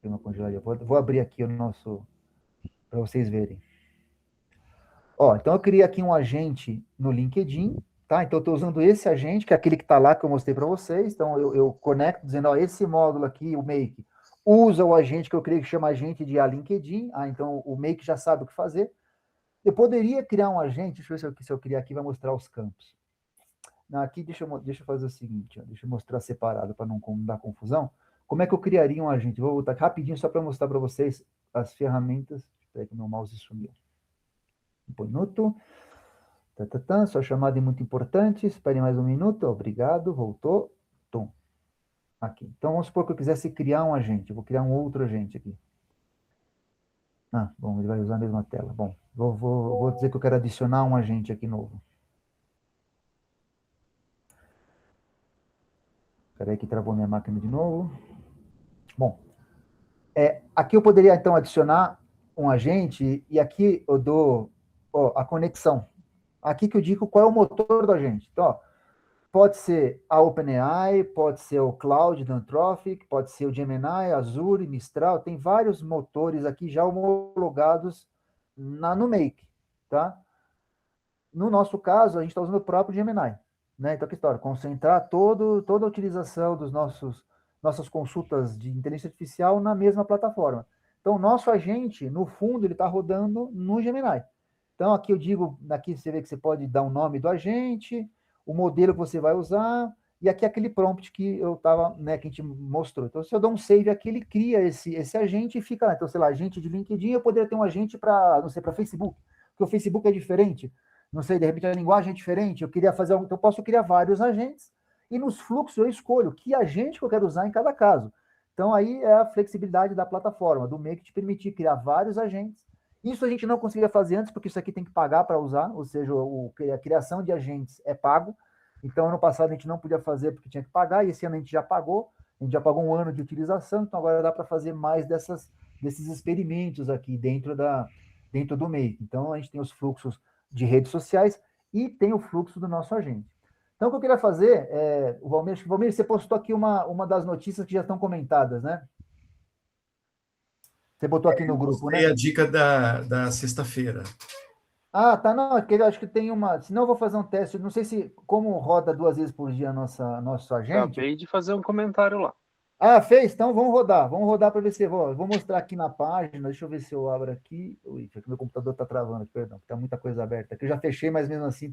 tem uma congeladora, vou abrir aqui o nosso, para vocês verem. Então eu criei aqui um agente no LinkedIn, tá? Então eu estou usando esse agente, que é aquele que está lá que eu mostrei para vocês. Então eu conecto dizendo, esse módulo aqui, o Make, usa o agente que eu criei que chama agente de LinkedIn. Então o Make já sabe o que fazer. Eu poderia criar um agente, deixa eu ver se eu criar aqui, vai mostrar os campos. Aqui deixa eu fazer o seguinte, deixa eu mostrar separado para não dar confusão. Como é que eu criaria um agente? Vou voltar rapidinho só para mostrar para vocês as ferramentas. Espera que meu mouse sumiu. Um minuto. Sua chamada é muito importante. Espere mais um minuto. Obrigado. Voltou. Tom. Aqui. Então, vamos supor que eu quisesse criar um agente. Eu vou criar um outro agente aqui. Bom, ele vai usar a mesma tela. Bom, vou dizer que eu quero adicionar um agente aqui novo. Espera aí que travou minha máquina de novo. Bom, Aqui eu poderia, então, adicionar um agente, e aqui eu dou a conexão. Aqui que eu digo qual é o motor do agente. Então, ó, pode ser a OpenAI, pode ser o Cloud da Anthropic, pode ser o Gemini, Azure, Mistral, tem vários motores aqui já homologados no Make, tá? No nosso caso, a gente está usando o próprio Gemini, né? Então, que história? Concentrar toda a utilização dos nossas consultas de inteligência artificial na mesma plataforma. Então, o nosso agente, no fundo, ele está rodando no Gemini. Então, aqui eu digo, aqui você vê que você pode dar o nome do agente, o modelo que você vai usar, e aqui aquele prompt que eu estava, né, que a gente mostrou. Então, se eu dou um save aqui, ele cria esse agente e fica lá. Então, sei lá, agente de LinkedIn, eu poderia ter um agente para, não sei, para Facebook, porque o Facebook é diferente. Não sei, de repente a linguagem é diferente, eu queria fazer então eu posso criar vários agentes, e nos fluxos eu escolho que agente que eu quero usar em cada caso. Então aí é a flexibilidade da plataforma, do Make, te permitir criar vários agentes. Isso a gente não conseguia fazer antes, porque isso aqui tem que pagar para usar, ou seja, a criação de agentes é pago. Então, ano passado a gente não podia fazer porque tinha que pagar, e esse ano a gente já pagou um ano de utilização, então agora dá para fazer mais desses experimentos aqui dentro do Make. Então, a gente tem os fluxos de redes sociais e tem o fluxo do nosso agente. Então, o que eu queria fazer, o Valmir, você postou aqui uma das notícias que já estão comentadas, né? Você botou aqui no grupo, Mostrei né? a dica da sexta-feira. Ah, tá, não, porque eu acho que tem uma, senão eu vou fazer um teste, não sei se, como roda 2 vezes por dia nosso agente. Acabei de fazer um comentário lá. Ah, fez? Então vamos rodar para ver se eu vou mostrar aqui na página, deixa eu ver se eu abro aqui. Ui, meu computador está travando, perdão, está muita coisa aberta. Aqui eu já fechei, mas mesmo assim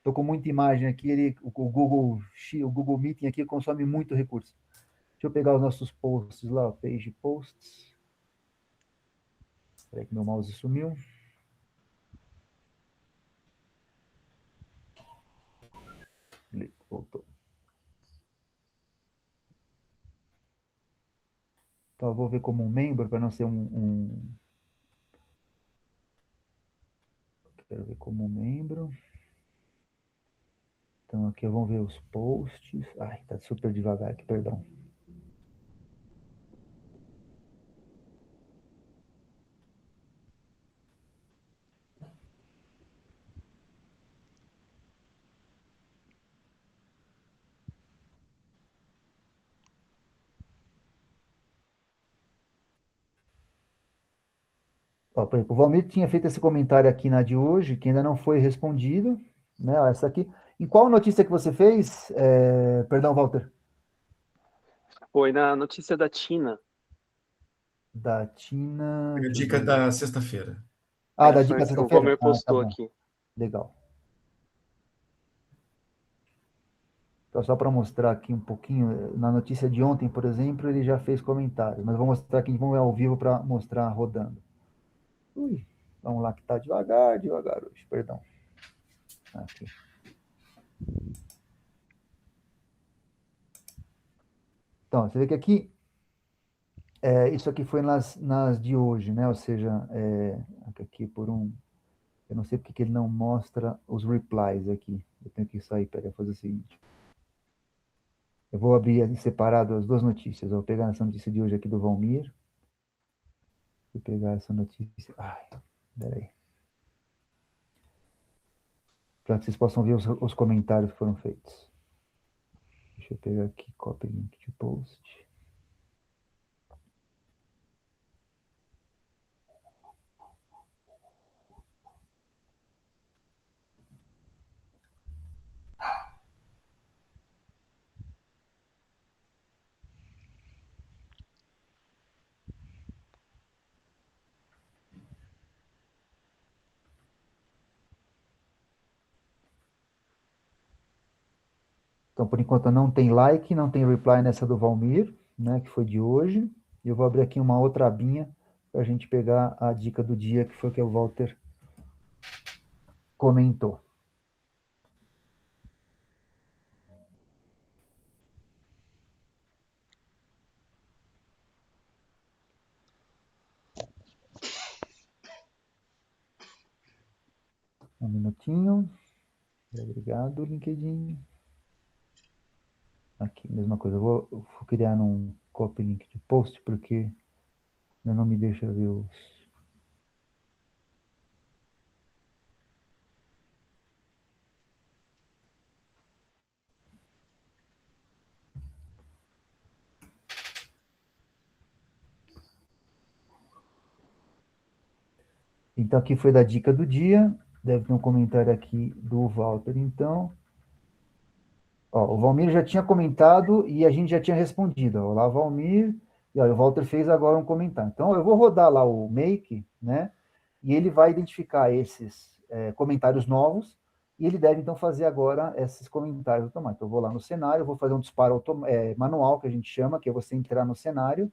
tô com muita imagem aqui, o Google Meeting aqui consome muito recurso. Deixa eu pegar os nossos posts lá, page posts. Espera aí que meu mouse sumiu. Voltou. Então, eu vou ver como um membro, para não ser Quero ver como membro. Então, aqui vamos ver os posts. Ai, tá super devagar aqui, perdão. Ó, por exemplo, o Valmir tinha feito esse comentário aqui na de hoje, que ainda não foi respondido, né? Ó, essa aqui. Em qual notícia que você fez? Perdão, Walter. Foi na notícia da Tina. Da Tina. A Deixa eu dica ver. da sexta-feira. Ah, da Foi dica o que o sexta-feira? Valmer Ah, tá postou bom. aqui. Legal. Então, só para mostrar aqui um pouquinho, na notícia de ontem, por exemplo, ele já fez comentário, mas vou mostrar aqui, vamos ver ao vivo para mostrar rodando. Ui, vamos lá que está devagar hoje, perdão. Aqui. Então, você vê que aqui, isso aqui foi nas de hoje, né? Ou seja, aqui por eu não sei porque que ele não mostra os replies aqui. Eu tenho que sair, peraí, fazer o seguinte. Eu vou abrir ali separado as duas notícias. Eu vou pegar essa notícia de hoje aqui do Valmir. Vou pegar essa notícia. Ai, peraí. Para que vocês possam ver os comentários que foram feitos. Deixa eu pegar aqui, copy link de post. Então, por enquanto, não tem like, não tem reply nessa do Valmir, né, que foi de hoje. E eu vou abrir aqui uma outra abinha para a gente pegar a dica do dia, que foi que o Walter comentou. Um minutinho. Obrigado, LinkedIn. Aqui, mesma coisa. Eu vou criar um copy link de post, porque Não me deixa ver os... Então, aqui foi da dica do dia. Deve ter um comentário aqui do Walter, então. Ó, o Valmir já tinha comentado e a gente já tinha respondido. Ó, olá, Valmir. E ó, o Walter fez agora um comentário. Então, eu vou rodar lá o Make, né? E ele vai identificar esses comentários novos e ele deve, então, fazer agora esses comentários automáticos. Eu vou lá no cenário, vou fazer um disparo manual, que a gente chama, que é você entrar no cenário,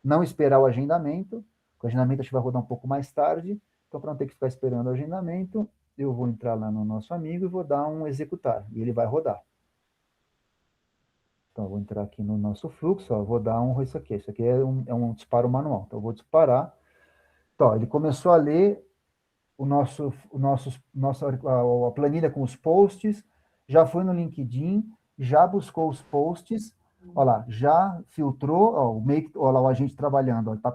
não esperar o agendamento. O agendamento a gente vai rodar um pouco mais tarde. Então, para não ter que ficar esperando o agendamento, eu vou entrar lá no nosso amigo e vou dar um executar. E ele vai rodar. Então, eu vou entrar aqui no nosso fluxo, ó, vou dar isso aqui. Isso aqui é um disparo manual. Então, eu vou disparar. Então, ele começou a ler a planilha com os posts, já foi no LinkedIn, já buscou os posts, ó lá, já filtrou, ó, ó lá, o agente trabalhando, ó, tá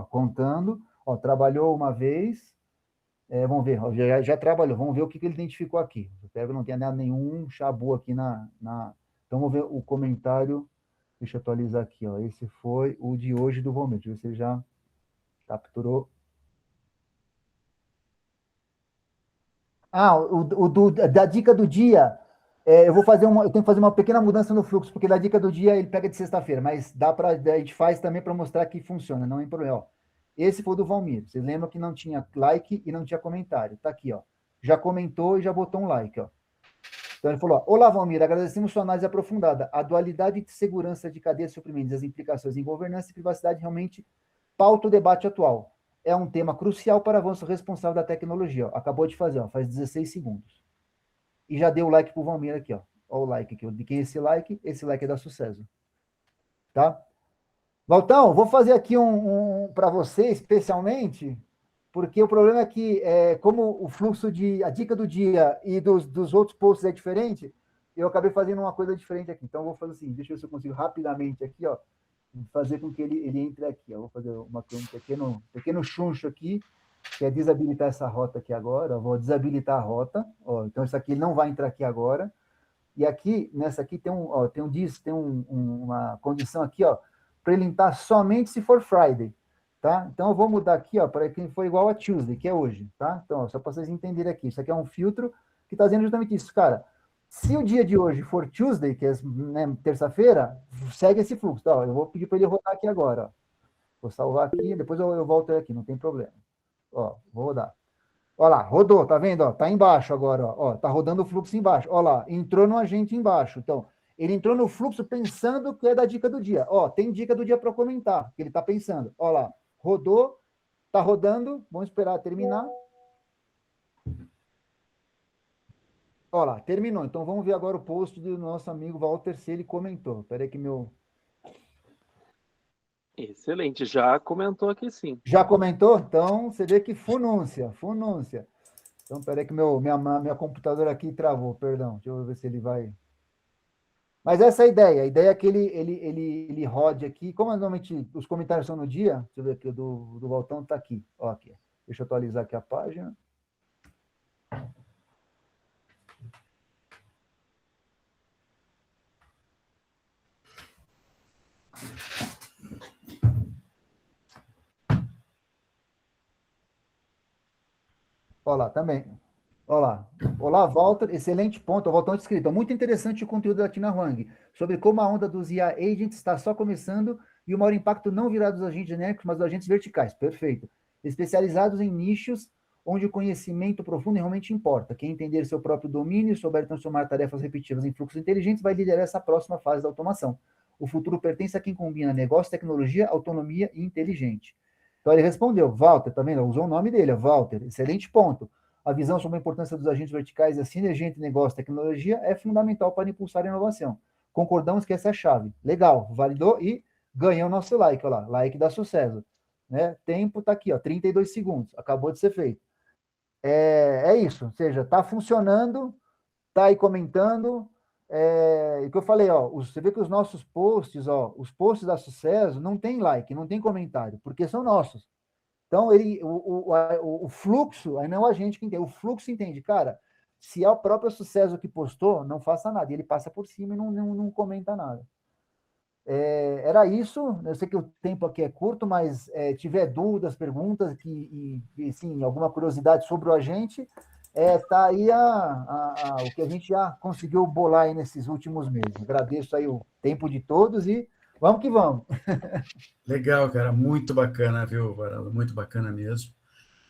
contando, ó, trabalhou uma vez, vamos ver, ó, já trabalhou, vamos ver o que ele identificou aqui. Eu pego, não tem nenhum chabu aqui Então, vamos ver o comentário, deixa eu atualizar aqui, ó, esse foi o de hoje do Valmir, deixa eu ver se ele já capturou. Da dica do dia, eu tenho que fazer uma pequena mudança no fluxo, porque da dica do dia ele pega de sexta-feira, mas a gente faz também para mostrar que funciona, não é problema. Ó, esse foi o do Valmir. Vocês lembram que não tinha like e não tinha comentário. Tá aqui, ó. Já comentou e já botou um like, ó. Então ele falou: olá, Valmir, agradecemos sua análise aprofundada. A dualidade de segurança de cadeia de suprimentos e as implicações em governança e privacidade realmente pauta o debate atual. É um tema crucial para o avanço responsável da tecnologia. Ó. Acabou de fazer, ó, faz 16 segundos. E já deu o like para o Valmir aqui, ó. Ó o like aqui. De quem é esse like? Esse like é da Sucesso. Tá? Valtão, vou fazer aqui para você, especialmente, porque o problema é que, como o fluxo a dica do dia e dos outros posts é diferente, eu acabei fazendo uma coisa diferente aqui. Então, eu vou fazer assim, deixa eu ver se eu consigo rapidamente aqui, ó, fazer com que ele entre aqui. Eu vou fazer um pequeno chuncho aqui, que é desabilitar essa rota aqui agora. Eu vou desabilitar a rota. Ó, então, isso aqui ele não vai entrar aqui agora. E aqui, nessa aqui, tem uma condição aqui, ó, para ele entrar somente se for Friday. Tá? Então, eu vou mudar aqui, ó, para quem for igual a Tuesday, que é hoje. Tá? Então, ó, só para vocês entenderem aqui. Isso aqui é um filtro que está dizendo justamente isso. Cara, se o dia de hoje for Tuesday, que é, né, terça-feira, segue esse fluxo. Tá? Ó, eu vou pedir para ele rodar aqui agora. Ó. Vou salvar aqui, depois eu volto aqui, não tem problema. Ó, vou rodar. Olha lá, rodou, tá vendo? Ó, tá embaixo agora, ó, tá rodando o fluxo embaixo. Olha lá, entrou no agente embaixo. Então, ele entrou no fluxo pensando que é da dica do dia. Ó, tem dica do dia para comentar, que ele tá pensando. Olha lá, rodou, tá rodando, vamos esperar terminar. Olha lá, terminou. Então, vamos ver agora o post do nosso amigo Walter, se ele comentou. Espera aí que meu... Excelente, já comentou aqui sim. Já comentou? Então, você vê que funúncia. Então, peraí que minha computadora aqui travou, perdão. Deixa eu ver se ele vai... Mas essa é a ideia. A ideia é que ele rode aqui. Como normalmente os comentários são no dia, deixa eu ver aqui, o do Valtão está aqui. Ó, aqui. Deixa eu atualizar aqui a página. Olá, também. Olá. Olá, Walter. Excelente ponto. O Valtão escrito. Muito interessante o conteúdo da Tina Huang sobre como a onda dos IA agents está só começando e o maior impacto não virá dos agentes genéricos, mas dos agentes verticais. Perfeito. Especializados em nichos onde o conhecimento profundo realmente importa. Quem entender seu próprio domínio e souber transformar tarefas repetitivas em fluxos inteligentes vai liderar essa próxima fase da automação. O futuro pertence a quem combina negócio, tecnologia, autonomia e inteligente. Então ele respondeu, Walter, tá vendo? Usou o nome dele, Walter. Excelente ponto. A visão sobre a importância dos agentes verticais e a sinergia entre negócio e tecnologia é fundamental para impulsar a inovação. Concordamos que essa é a chave. Legal, validou e ganhou o nosso like. Olha lá, like dá sucesso. Né? Tempo está aqui, ó, 32 segundos. Acabou de ser feito. É isso, ou seja, está funcionando, está aí comentando, o que eu falei, ó, você vê que os nossos posts, ó, os posts da Sucesso não tem like, não tem comentário, porque são nossos. Então, o fluxo, aí não a gente que entende, o fluxo entende, cara, se é o próprio Sucesso que postou, não faça nada, e ele passa por cima e não comenta nada. Era isso, eu sei que o tempo aqui é curto, mas tiver dúvidas, perguntas, sim, alguma curiosidade sobre o agente, tá aí o que a gente já conseguiu bolar aí nesses últimos meses. Agradeço aí o tempo de todos e vamos que vamos. Legal, cara, muito bacana, viu, Varalo? Muito bacana mesmo.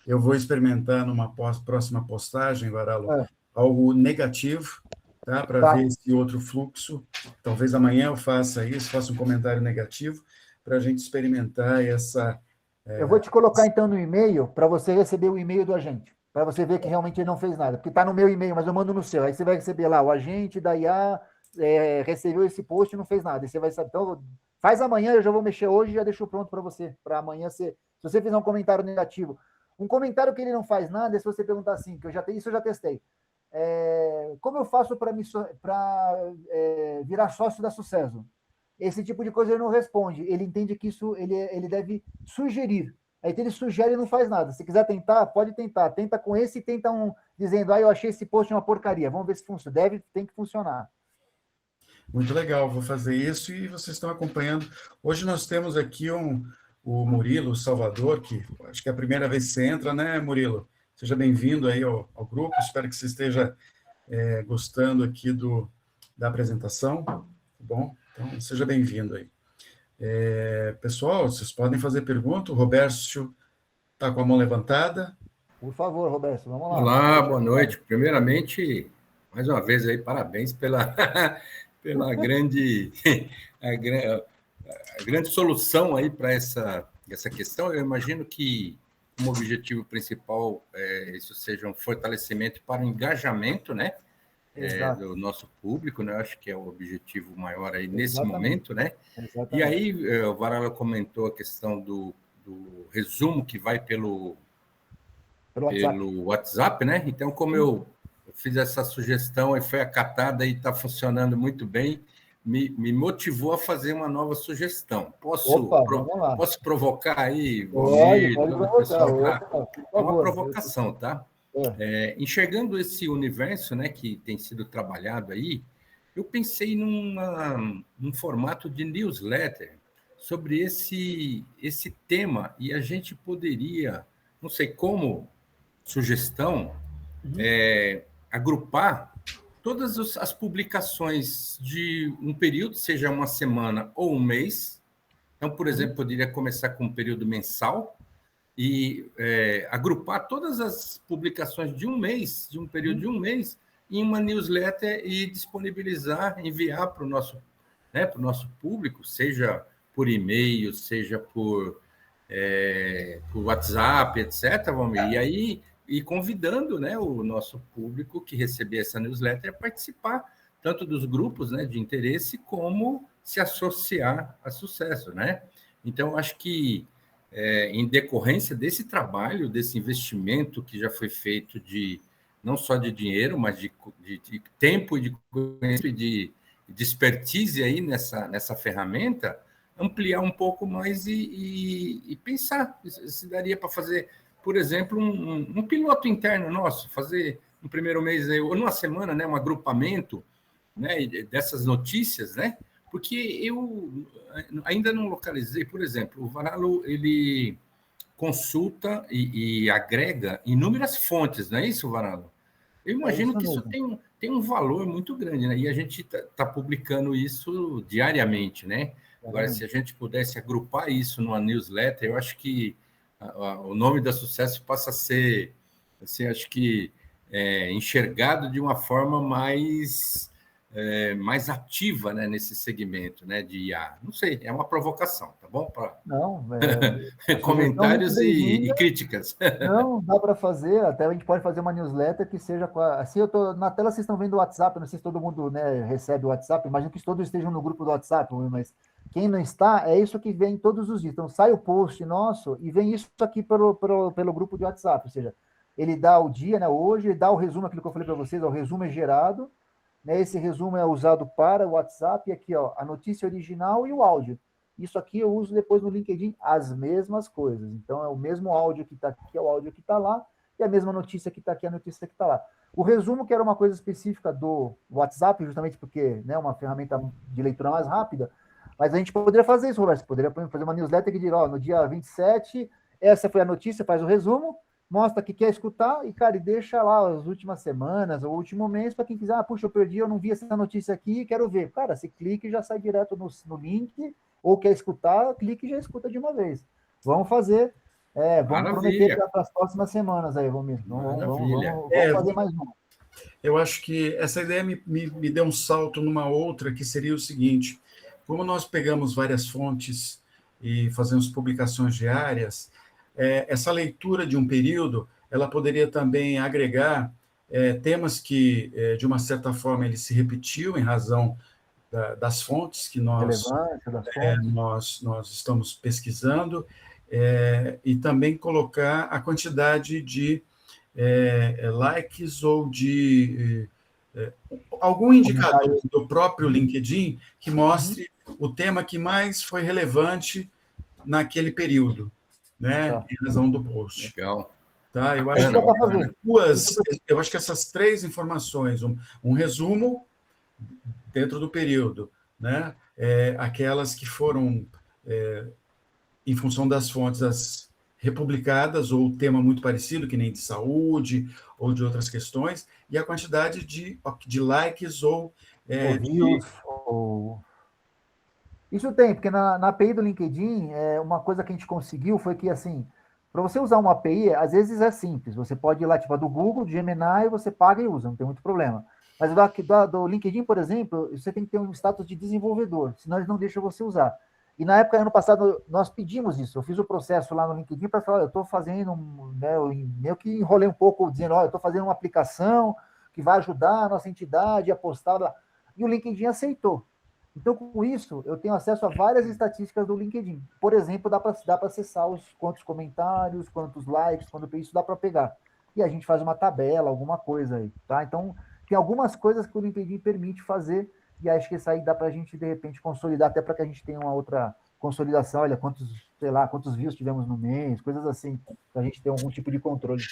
Eu vou experimentar numa próxima postagem, Varalo, É, algo negativo, tá? Para tá. ver esse outro fluxo. Talvez amanhã eu faça isso, faça um comentário negativo, para a gente experimentar essa. Eu vou te colocar então no e-mail para você receber o e-mail do agente, para você ver que realmente ele não fez nada, porque está no meu e-mail, mas eu mando no seu. Aí você vai receber lá, o agente da IA recebeu esse post e não fez nada. E você vai saber. Então, faz amanhã, eu já vou mexer hoje e já deixo pronto para você. Para amanhã, se você fizer um comentário negativo. Um comentário que ele não faz nada, é se você perguntar assim, que isso eu já testei. Como eu faço para virar sócio da Sucesso? Esse tipo de coisa ele não responde. Ele entende que isso ele deve sugerir. Aí ele sugere e não faz nada. Se quiser tentar, pode tentar. Tenta com esse e tenta dizendo, eu achei esse post uma porcaria. Vamos ver se funciona. Tem que funcionar. Muito legal, vou fazer isso e vocês estão acompanhando. Hoje nós temos aqui o Murilo Salvador, que acho que é a primeira vez que você entra, né, Murilo? Seja bem-vindo aí ao grupo, espero que você esteja gostando aqui da apresentação, tá bom? Então, seja bem-vindo aí. Pessoal, vocês podem fazer pergunta, o Roberto está com a mão levantada. Por favor, Roberto, vamos lá. Olá, boa noite. Primeiramente, mais uma vez aí, parabéns pela, pela a grande solução aí para essa questão. Eu imagino que como objetivo principal isso seja um fortalecimento para o engajamento, né? Do nosso público, né? Eu acho que é o objetivo maior aí nesse momento, né? Exatamente. E aí, o Varela comentou a questão do resumo que vai pelo WhatsApp, né? Então, como eu fiz essa sugestão e foi acatada e está funcionando muito bem, me motivou a fazer uma nova sugestão. Posso provocar aí? Pode provocar. É uma provocação, tá? Enxergando esse universo, né, que tem sido trabalhado aí, eu pensei num formato de newsletter sobre esse tema, e a gente poderia, não sei como, sugestão, agrupar todas as publicações de um período, seja uma semana ou um mês. Então, por exemplo, poderia começar com um período mensal e agrupar todas as publicações de um mês, de um período de um mês, em uma newsletter e disponibilizar, enviar para o nosso público, seja por e-mail, seja por WhatsApp, etc. E aí convidando, né, o nosso público que receber essa newsletter a participar tanto dos grupos, né, de interesse como se associar a Sucesso, né? Então, acho que em decorrência desse trabalho, desse investimento que já foi feito não só de dinheiro, mas de tempo e de conhecimento e de expertise aí nessa ferramenta, ampliar um pouco mais e pensar se daria para fazer, por exemplo, um piloto interno nosso, fazer um primeiro mês aí, ou numa semana, né, um agrupamento, né, dessas notícias, né? Porque eu ainda não localizei, por exemplo, o Varalo, ele consulta e agrega inúmeras fontes, não é isso, Varalo? Eu imagino que isso tem um valor muito grande, né? E a gente está publicando isso diariamente, né? Agora, se a gente pudesse agrupar isso numa newsletter, eu acho que o nome da Sucesso passa a ser, assim, acho que enxergado de uma forma mais ativa, né, nesse segmento, né, de IA. Não sei, é uma provocação, tá bom? Não, comentários e críticas. Não, dá para fazer, até a gente pode fazer uma newsletter que seja assim, eu tô na tela, vocês estão vendo o WhatsApp, não sei se todo mundo, né, recebe o WhatsApp, imagino que todos estejam no grupo do WhatsApp, mas quem não está, é isso que vem todos os dias. Então, sai o post nosso e vem isso aqui pelo grupo de WhatsApp, ou seja, ele dá o dia, né, hoje, ele dá o resumo, aquilo que eu falei para vocês, o resumo é gerado, né? Esse resumo é usado para o WhatsApp, e aqui, ó, a notícia original e o áudio. Isso aqui eu uso depois no LinkedIn, as mesmas coisas. Então, é o mesmo áudio que está aqui, é o áudio que está lá, e a mesma notícia que está aqui, a notícia que está lá. O resumo, que era uma coisa específica do WhatsApp, justamente porque é, né, uma ferramenta de leitura mais rápida, mas a gente poderia fazer isso, Roberto. Você poderia fazer uma newsletter que diz, ó, no dia 27, essa foi a notícia, faz o resumo, mostra que quer escutar, e, cara, e deixa lá as últimas semanas, ou o último mês, para quem quiser, puxa, eu perdi, eu não vi essa notícia aqui, quero ver. Cara, você clica e já sai direto no link, ou quer escutar, clique e já escuta de uma vez. Vamos fazer, vamos prometer para as próximas semanas aí, vamos fazer mais uma. Eu acho que essa ideia me deu um salto numa outra, que seria o seguinte: como nós pegamos várias fontes e fazemos publicações diárias, essa leitura de um período, ela poderia também agregar temas que, de uma certa forma, ele se repetiu em razão das fontes que nós estamos pesquisando, e também colocar a quantidade de likes ou de algum indicador do próprio LinkedIn que mostre o tema que mais foi relevante naquele período, né, em razão do post. Legal. Tá? Eu acho que essas três informações, um resumo dentro do período, né, aquelas que foram, em função das fontes, republicadas, ou tema muito parecido, que nem de saúde, ou de outras questões, e a quantidade de likes ou views. Isso tem, porque na API do LinkedIn, uma coisa que a gente conseguiu foi que, assim, para você usar uma API, às vezes é simples. Você pode ir lá, tipo, a do Google, do Gemini, você paga e usa, não tem muito problema. Mas do LinkedIn, por exemplo, você tem que ter um status de desenvolvedor, senão eles não deixam você usar. E na época, ano passado, nós pedimos isso. Eu fiz o processo lá no LinkedIn para falar, eu estou fazendo, né, eu meio que enrolei um pouco, dizendo, eu estou fazendo uma aplicação que vai ajudar a nossa entidade a postar lá. E o LinkedIn aceitou. Então, com isso, eu tenho acesso a várias estatísticas do LinkedIn. Por exemplo, dá para acessar quantos comentários, quantos likes, quando isso dá para pegar. E a gente faz uma tabela, alguma coisa aí, tá? Então, tem algumas coisas que o LinkedIn permite fazer, e acho que isso aí dá para a gente, de repente, consolidar, até para que a gente tenha uma outra consolidação, olha, quantos views tivemos no mês, coisas assim, para a gente ter algum tipo de controle.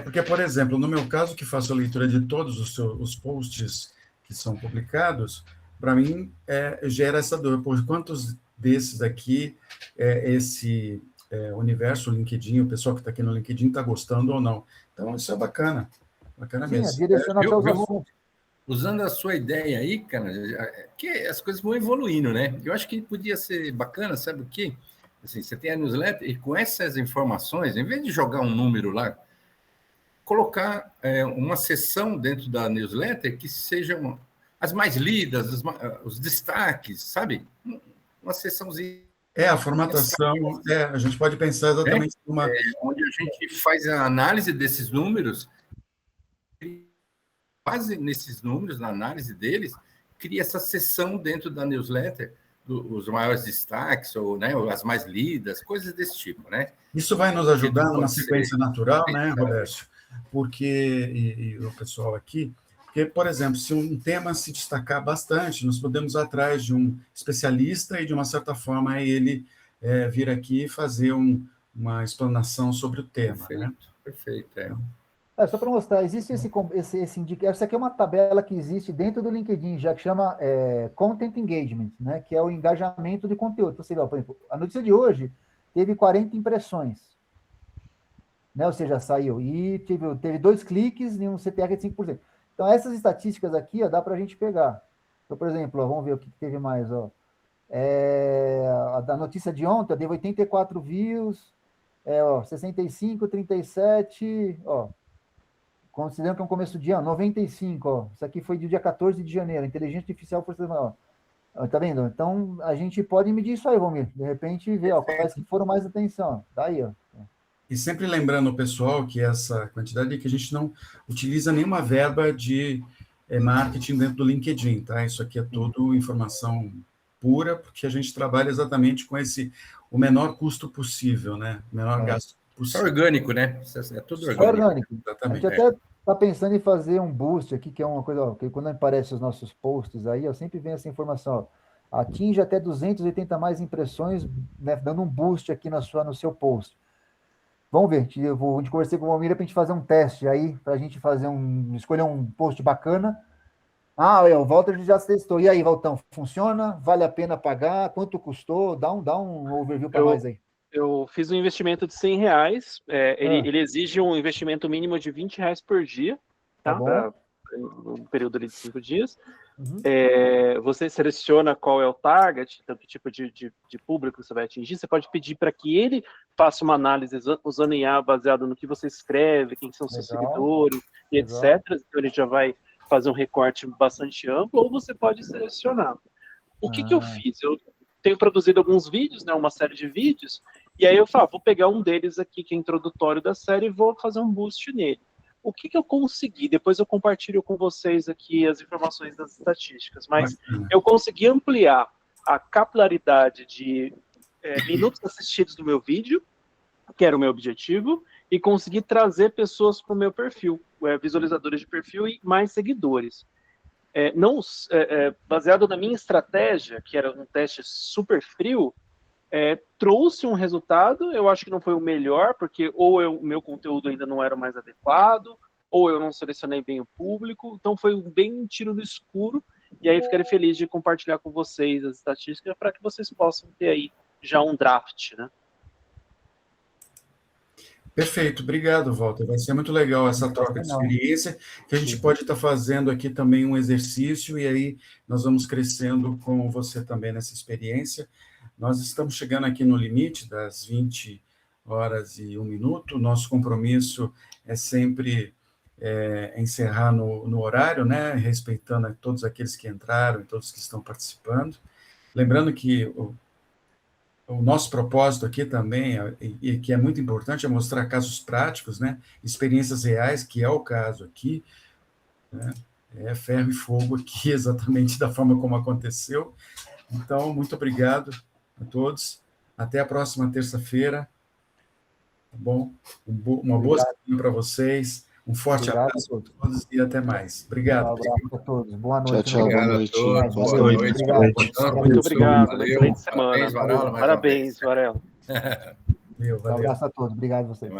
Porque, por exemplo, no meu caso, que faço a leitura de todos os posts que são publicados, para mim, gera essa dúvida, por quantos desses aqui, esse universo LinkedIn, o pessoal que está aqui no LinkedIn está gostando ou não. Então, isso é bacana mesmo. Sim, direcionar seus assuntos. Usando a sua ideia aí, cara, que as coisas vão evoluindo, né? Eu acho que podia ser bacana, sabe o quê? Assim, você tem a newsletter e com essas informações, em vez de jogar um número lá, colocar uma seção dentro da newsletter que sejam as mais lidas, os destaques, sabe? Uma seçãozinha. A formatação, a gente pode pensar exatamente numa... onde a gente faz a análise desses números, base nesses números, na análise deles, cria essa seção dentro da newsletter, os maiores destaques, ou, né, as mais lidas, coisas desse tipo, né? Isso vai nos ajudar numa sequência natural, né, Roberto? Porque, e o pessoal aqui, porque, por exemplo, se um tema se destacar bastante, nós podemos ir atrás de um especialista e, de uma certa forma, ele vir aqui fazer uma explanação sobre o tema. Perfeito, né? Perfeito. Só para mostrar, existe esse indicador. Essa aqui é uma tabela que existe dentro do LinkedIn, já que chama Content Engagement, né, que é o engajamento de conteúdo. Você vê, por exemplo, a notícia de hoje teve 40 impressões, né, ou seja, saiu, e teve 2 cliques e um CTR de 5%. Então, essas estatísticas aqui, dá para a gente pegar. Então, por exemplo, vamos ver o que teve mais. A notícia de ontem deu 84 views, 65, 37, considerando que é um começo de ano, 95, isso aqui foi do dia 14 de janeiro, inteligência artificial por semana, tá vendo? Então, a gente pode medir isso aí, Romir, de repente ver, quais que foram mais atenção, tá aí, E sempre lembrando o pessoal que essa quantidade, que a gente não utiliza nenhuma verba de marketing dentro do LinkedIn, tá? Isso aqui é tudo informação pura, porque a gente trabalha exatamente com o menor custo possível, né? O menor gasto possível. É orgânico, né? É tudo orgânico. Exatamente. A gente até tá pensando em fazer um boost aqui, que é uma coisa, ó, que quando aparece os nossos posts aí, eu sempre vem essa informação, ó, atinge até 280 mais impressões, né, dando um boost aqui no seu post. Vamos ver, a gente conversei com o Almira para a gente fazer um teste aí, para a gente escolher um post bacana. Ah, o Walter já testou. E aí, Valtão, funciona? Vale a pena pagar? Quanto custou? Dá um overview para nós aí. Eu fiz um investimento de R$100. Ele exige um investimento mínimo de R$20 por dia, tá? Um período ali de 5 dias. Uhum. Você seleciona qual é o target, então que tipo de público você vai atingir. Você pode pedir para que ele faça uma análise usando IA baseado no que você escreve, quem são seus seguidores, e etc. Então ele já vai fazer um recorte bastante amplo, ou você pode selecionar. O que eu fiz? Eu tenho produzido alguns vídeos, né, uma série de vídeos, e aí eu falo, vou pegar um deles aqui, que é introdutório da série, e vou fazer um boost nele. O que eu consegui? Depois eu compartilho com vocês aqui as informações das estatísticas, mas eu consegui ampliar a capilaridade de minutos assistidos do meu vídeo, que era o meu objetivo, e consegui trazer pessoas para o meu perfil, visualizadores de perfil e mais seguidores. Baseado na minha estratégia, que era um teste super frio, trouxe um resultado. Eu acho que não foi o melhor, porque ou o meu conteúdo ainda não era o mais adequado, ou eu não selecionei bem o público, então foi bem um tiro no escuro, e aí ficarei feliz de compartilhar com vocês as estatísticas para que vocês possam ter aí já um draft, né? Perfeito, obrigado, Walter. Vai ser muito legal essa troca de experiência, que a gente pode estar fazendo aqui também um exercício, e aí nós vamos crescendo com você também nessa experiência. Nós estamos chegando aqui no limite das 20h01. Nosso compromisso é sempre encerrar no horário, né? Respeitando a todos aqueles que entraram e todos que estão participando. Lembrando que o nosso propósito aqui também, e que é muito importante, é mostrar casos práticos, né? Experiências reais, que é o caso aqui, né? É ferro e fogo aqui, exatamente da forma como aconteceu. Então, muito obrigado a todos. Até a próxima terça-feira. Tá bom? Uma boa semana para vocês. Um forte abraço a todos e até mais. Obrigado. Um abraço a todos. Boa noite. Tchau, boa noite. Boa noite. Muito obrigado. Excelente semana. Parabéns, Varela. Um abraço a todos. Obrigado a vocês.